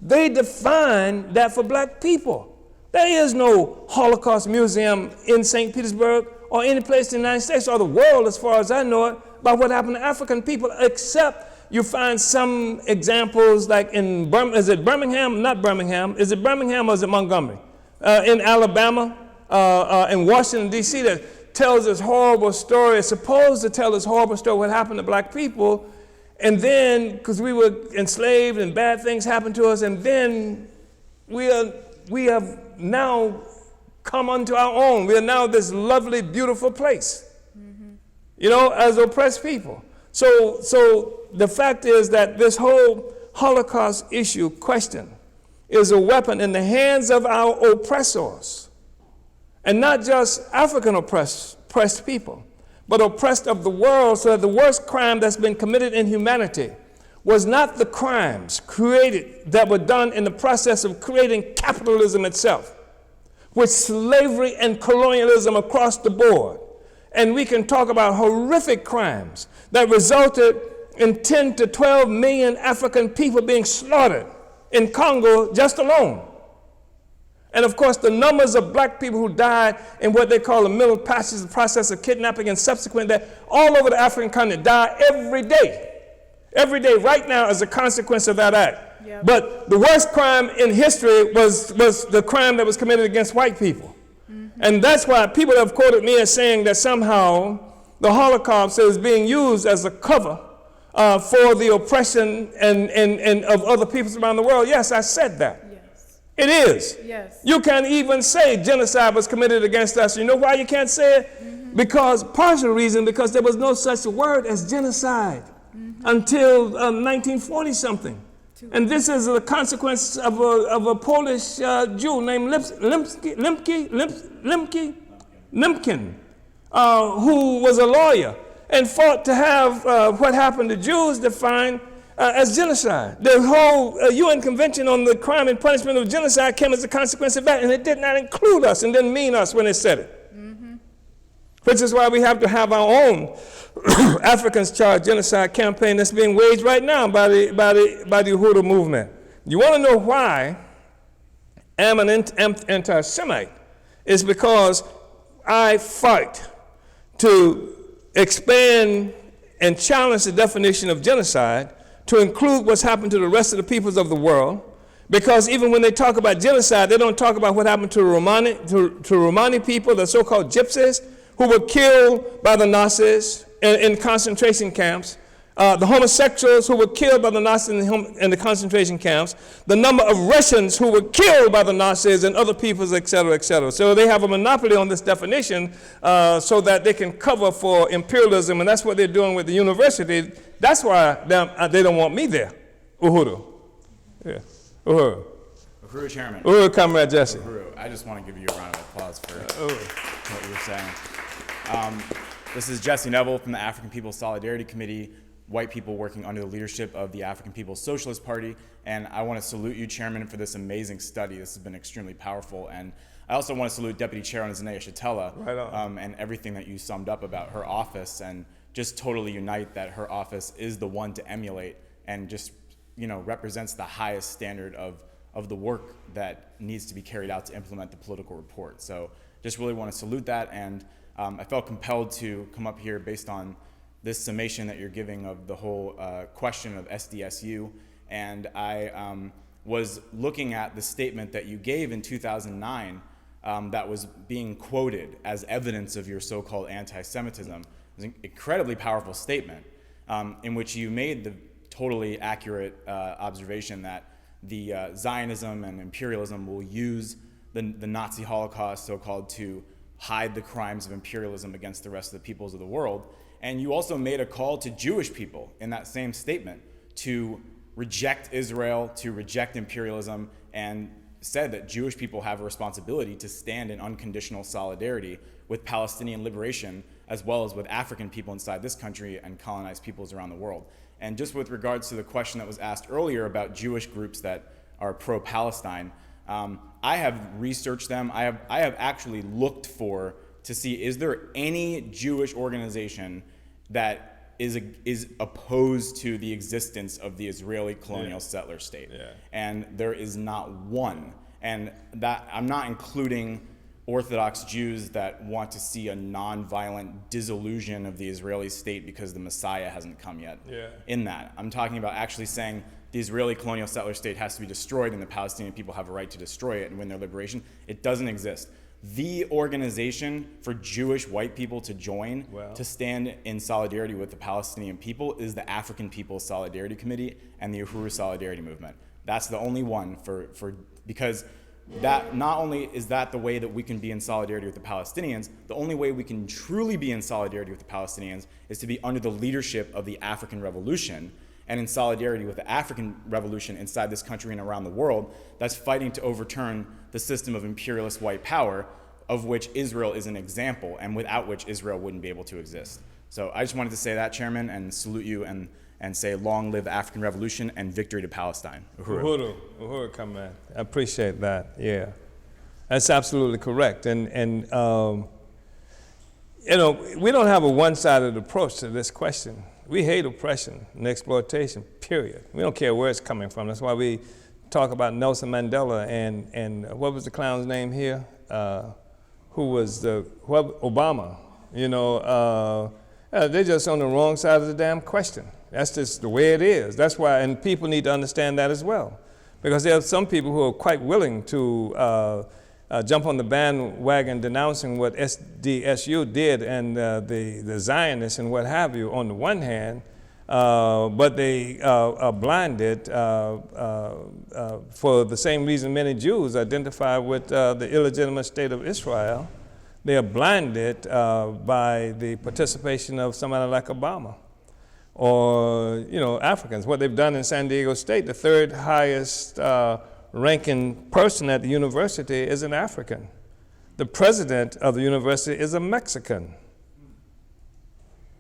They define that for black people. There is no Holocaust Museum in St. Petersburg or any place in the United States or the world, as far as I know it, about what happened to African people, except you find some examples like in Birmingham. Is it Birmingham? Not Birmingham. Is it Birmingham or is it Montgomery? in Alabama, in Washington, D.C., that tells this horrible story. It's supposed to tell this horrible story what happened to black people. And then, because we were enslaved and bad things happened to us, and then we have now come unto our own. We are now this lovely, beautiful place, as oppressed people. So the fact is that this whole Holocaust issue question is a weapon in the hands of our oppressors, and not just African oppressed people, but oppressed of the world, so that the worst crime that's been committed in humanity was not the crimes that were done in the process of creating capitalism itself, with slavery and colonialism across the board. And we can talk about horrific crimes that resulted in 10 to 12 million African people being slaughtered in Congo just alone. And of course, the numbers of black people who died in what they call the Middle Passage, the process of kidnapping and subsequent death, all over the African continent die every day. Every day, right now, as a consequence of that act. Yep. But the worst crime in history was the crime that was committed against white people. And that's why people have quoted me as saying that somehow the Holocaust is being used as a cover for the oppression and of other peoples around the world. Yes, I said that. It is. Yes. You can't even say genocide was committed against us. You know why you can't say it? Because, partial reason, because there was no such word as genocide until 1940-something. And this is a consequence of a Polish Jew named Lemkin, who was a lawyer and fought to have what happened to Jews defined as genocide. The whole UN Convention on the Crime and Punishment of Genocide came as a consequence of that, and it did not include us and didn't mean us when it said it. Which is why we have to have our own Africans Charged Genocide campaign that's being waged right now by the Uhuru movement. You want to know why I'm an anti-Semite? It's because I fight to expand and challenge the definition of genocide to include what's happened to the rest of the peoples of the world, because even when they talk about genocide, they don't talk about what happened to Romani people, the so-called gypsies, who were killed by the Nazis in concentration camps, the homosexuals who were killed by the Nazis in the concentration camps, the number of Russians who were killed by the Nazis and other peoples, et cetera, et cetera. So they have a monopoly on this definition so that they can cover for imperialism, and that's what they're doing with the university. That's why they don't want me there. Uhuru. Yeah. Uhuru. Uhuru, Chairman. Uhuru, Comrade Jesse. Uhuru, I just want to give you a round of applause for what you were saying. This is Jesse Neville from the African People's Solidarity Committee, white people working under the leadership of the African People's Socialist Party, and I want to salute you, Chairman, for this amazing study. This has been extremely powerful, and I also want to salute Deputy Chairman Omali Yeshitela and everything that you summed up about her office, and just totally unite that her office is the one to emulate and just represents the highest standard of the work that needs to be carried out to implement the political report. So just really want to salute that, and I felt compelled to come up here based on this summation that you're giving of the whole question of SDSU, and I was looking at the statement that you gave in 2009 that was being quoted as evidence of your so-called anti-Semitism. It was an incredibly powerful statement in which you made the totally accurate observation that the Zionism and imperialism will use the Nazi Holocaust, so-called, to hide the crimes of imperialism against the rest of the peoples of the world. And you also made a call to Jewish people in that same statement to reject Israel, to reject imperialism, and said that Jewish people have a responsibility to stand in unconditional solidarity with Palestinian liberation, as well as with African people inside this country and colonized peoples around the world. And just with regards to the question that was asked earlier about Jewish groups that are pro-Palestine, I have researched them. I have actually looked to see, is there any Jewish organization that is opposed to the existence of the Israeli colonial settler state? And there is not one. And that I'm not including Orthodox Jews that want to see a nonviolent dissolution of the Israeli state because the Messiah hasn't come yet. In that, I'm talking about actually saying the Israeli colonial settler state has to be destroyed and the Palestinian people have a right to destroy it and win their liberation. It doesn't exist. The organization for Jewish white people to join to stand in solidarity with the Palestinian people is the African People's Solidarity Committee and the Uhuru Solidarity Movement. That's the only one because that not only is that the way that we can be in solidarity with the Palestinians, the only way we can truly be in solidarity with the Palestinians is to be under the leadership of the African Revolution and in solidarity with the African Revolution inside this country and around the world that's fighting to overturn the system of imperialist white power, of which Israel is an example, and without which Israel wouldn't be able to exist. So I just wanted to say that, Chairman, and salute you and say long live the African Revolution and victory to Palestine. Uhuru. Uhuru, comrade. I appreciate that, yeah. That's absolutely correct. And you know, we don't have a one-sided approach to this question. We hate oppression and exploitation, period. We don't care where it's coming from. That's why we talk about Nelson Mandela and what was the clown's name here? Obama. You know, they're just on the wrong side of the damn question. That's just the way it is. That's why, and people need to understand that as well. Because there are some people who are quite willing to jump on the bandwagon denouncing what SDSU did and the Zionists and what have you on the one hand, but they are blinded for the same reason many Jews identify with the illegitimate state of Israel. They are blinded by the participation of somebody like Obama or, you know, Africans. What they've done in San Diego State, the third highest ranking person at the university is an African. The president of the university is a Mexican.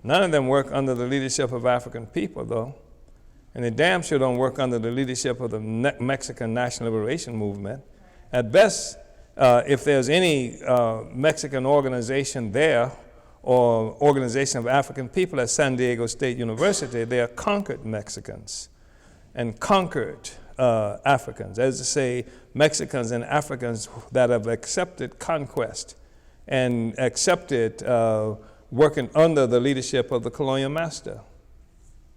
None of them work under the leadership of African people, though. And they damn sure don't work under the leadership of the Mexican National Liberation Movement. At best, if there's any Mexican organization there or organization of African people at San Diego State University, they are conquered Mexicans and conquered Africans, as to say, Mexicans and Africans that have accepted conquest and accepted working under the leadership of the colonial master.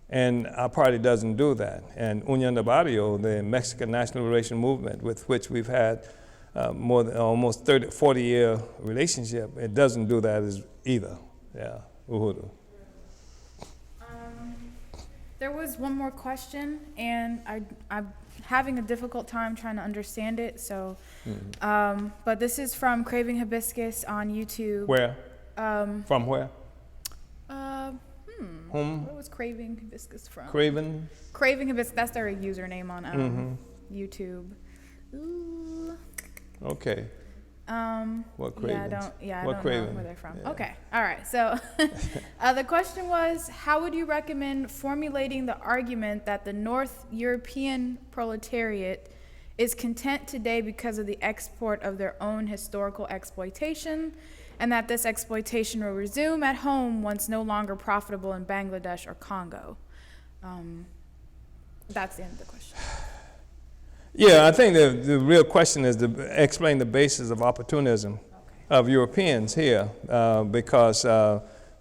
And our party doesn't do that. And Unión de Barrio, the Mexican National Liberation Movement, with which we've had more than almost 40-year relationship, it doesn't do that either. Yeah, Uhuru. There was one more question, and I'm having a difficult time trying to understand it. So, but this is from Craving Hibiscus on YouTube. Where? From where? Where was Craving Hibiscus from? Craven? Craving Hibiscus. That's their username on YouTube. Ooh. Okay. What Cravens? I what don't Craven? know where they're from. Yeah. Okay, all right. So the question was, how would you recommend formulating the argument that the North European proletariat is content today because of the export of their own historical exploitation, and that this exploitation will resume at home once no longer profitable in Bangladesh or Congo? That's the end of the question. Yeah, I think the real question is to explain the basis of opportunism of Europeans here, because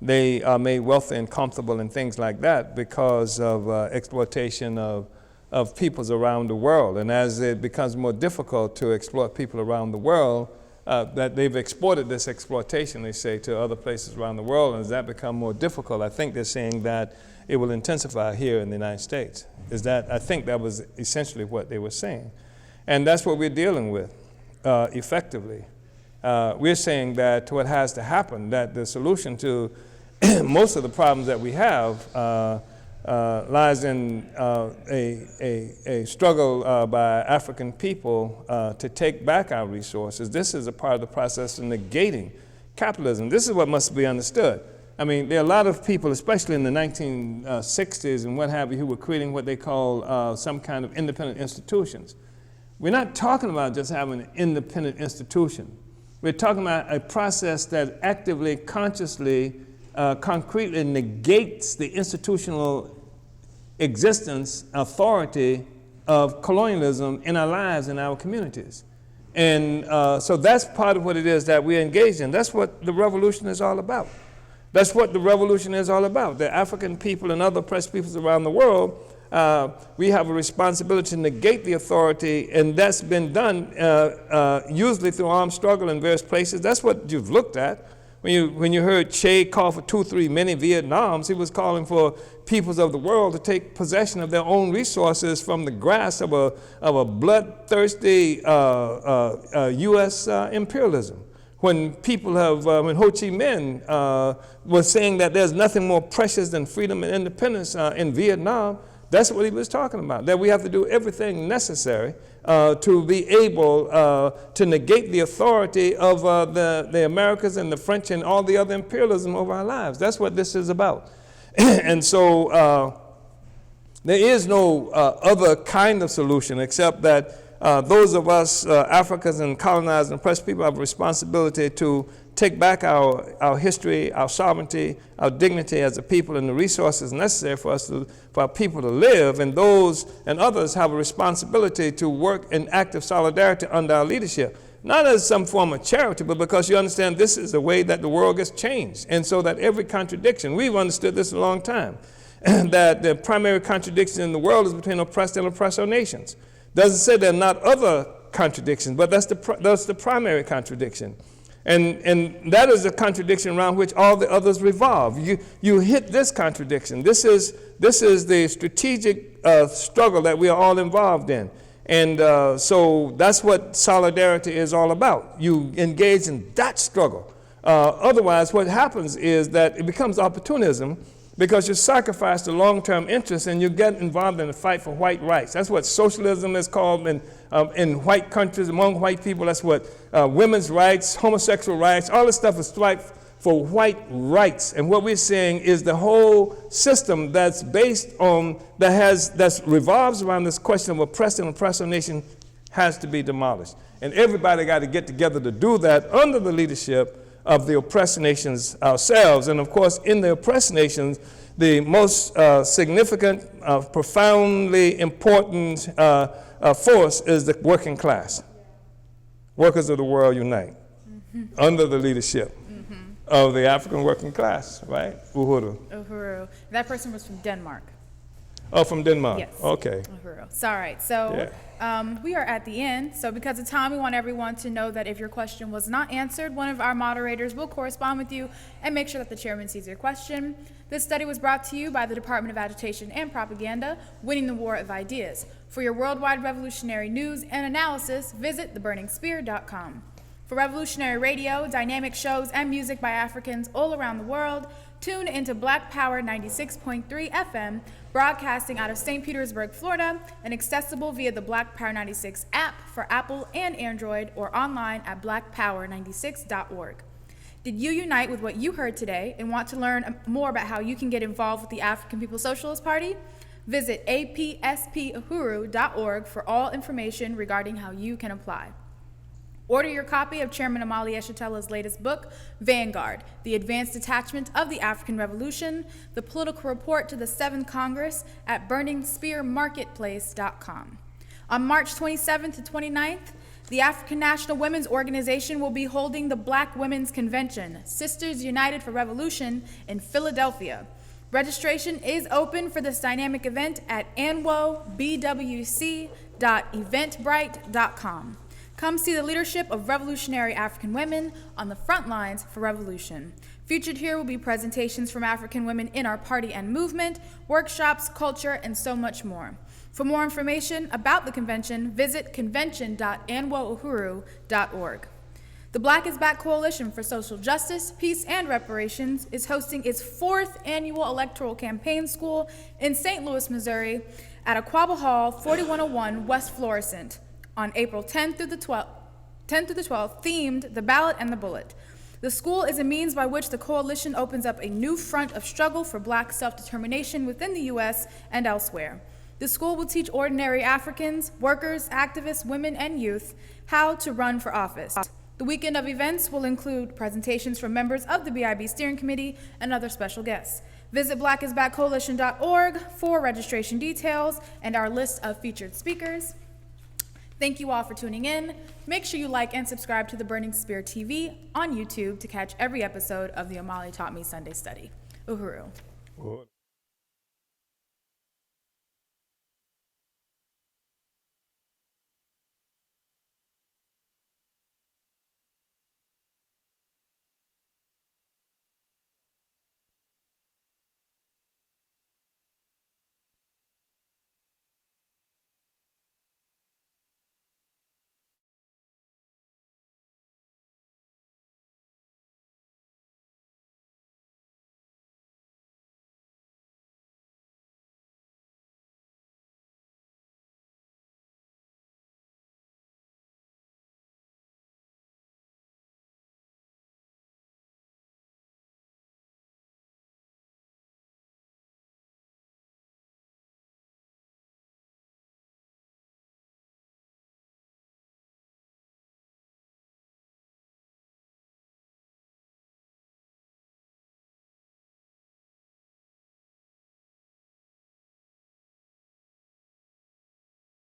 they are made wealthy and comfortable and things like that because of exploitation of peoples around the world. And as it becomes more difficult to exploit people around the world, that they've exported this exploitation, they say, to other places around the world. And as that becomes more difficult, I think they're saying that it will intensify here in the United States. I think that was essentially what they were saying. And that's what we're dealing with effectively. We're saying that what has to happen, that the solution to most of the problems that we have lies in a struggle by African people to take back our resources. This is a part of the process of negating capitalism. This is what must be understood. I mean, there are a lot of people, especially in the 1960s and what have you, who were creating what they call some kind of independent institutions. We're not talking about just having an independent institution. We're talking about a process that actively, consciously, concretely negates the institutional existence, authority of colonialism in our lives, in our communities. And so that's part of what it is that we're engaged in. That's what the revolution is all about. That's what the revolution is all about. The African people and other oppressed peoples around the world we have a responsibility to negate the authority, and that's been done usually through armed struggle in various places. That's what you've looked at. When you heard Che call for 2-3 mini Vietnams, he was calling for peoples of the world to take possession of their own resources from the grasp of a bloodthirsty U.S. imperialism. When people when Ho Chi Minh was saying that there's nothing more precious than freedom and independence in Vietnam, that's what he was talking about, that we have to do everything necessary to be able to negate the authority of the Americas and the French and all the other imperialism over our lives. That's what this is about. And so there is no other kind of solution except that those of us, Africans and colonized and oppressed people, have a responsibility to take back our history, our sovereignty, our dignity as a people, and the resources necessary for our people to live. And those and others have a responsibility to work in active solidarity under our leadership, not as some form of charity, but because you understand this is the way that the world gets changed. And so that every contradiction, we've understood this a long time, that the primary contradiction in the world is between oppressed and oppressor nations. Doesn't say there are not other contradictions, but that's the primary contradiction. And that is the contradiction around which all the others revolve. You hit this contradiction. This is the strategic struggle that we are all involved in. And so that's what solidarity is all about. You engage in that struggle. Otherwise, what happens is that it becomes opportunism, because you sacrifice the long-term interests and you get involved in the fight for white rights. That's what socialism is called in white countries, among white people. That's what women's rights, homosexual rights, all this stuff is strife for white rights. And what we're saying is the whole system that's based on, that revolves around this question of oppressed and oppressor nation has to be demolished. And everybody got to get together to do that under the leadership of the oppressed nations ourselves. And of course, in the oppressed nations, the most significant, profoundly important force is the working class. Workers of the world unite under the leadership of the African working class, right? Uhuru. Uhuru. That person was from Denmark. Oh, from Denmark. Yes. Okay. Uhuru. So, all right. So we are at the end. So because of time, we want everyone to know that if your question was not answered, one of our moderators will correspond with you and make sure that the chairman sees your question. This study was brought to you by the Department of Agitation and Propaganda, Winning the War of Ideas. For your worldwide revolutionary news and analysis, visit theburningspear.com. For revolutionary radio, dynamic shows, and music by Africans all around the world, tune into Black Power 96.3 FM, broadcasting out of St. Petersburg, Florida, and accessible via the Black Power 96 app for Apple and Android, or online at blackpower96.org. Did you unite with what you heard today and want to learn more about how you can get involved with the African People's Socialist Party? Visit apspuhuru.org for all information regarding how you can apply. Order your copy of Chairman Omali Yeshitela's latest book, Vanguard, The Advanced Detachment of the African Revolution, the Political Report to the 7th Congress, at burningspearmarketplace.com. On March 27th to 29th, the African National Women's Organization will be holding the Black Women's Convention, Sisters United for Revolution, in Philadelphia. Registration is open for this dynamic event at anwobwc.eventbrite.com. Come see the leadership of revolutionary African women on the front lines for revolution. Featured here will be presentations from African women in our party and movement, workshops, culture, and so much more. For more information about the convention, visit convention.anwouhuru.org. The Black is Back Coalition for Social Justice, Peace, and Reparations is hosting its 4th annual electoral campaign school in St. Louis, Missouri at Aquaba Hall, 4101 West Florissant, on April 10th through the 12th, themed The Ballot and the Bullet. The school is a means by which the coalition opens up a new front of struggle for Black self-determination within the U.S. and elsewhere. The school will teach ordinary Africans, workers, activists, women, and youth how to run for office. The weekend of events will include presentations from members of the BIB Steering Committee and other special guests. Visit blackisbackcoalition.org for registration details and our list of featured speakers. Thank you all for tuning in. Make sure you like and subscribe to the Burning Spear TV on YouTube to catch every episode of the Omali Taught Me Sunday Study. Uhuru.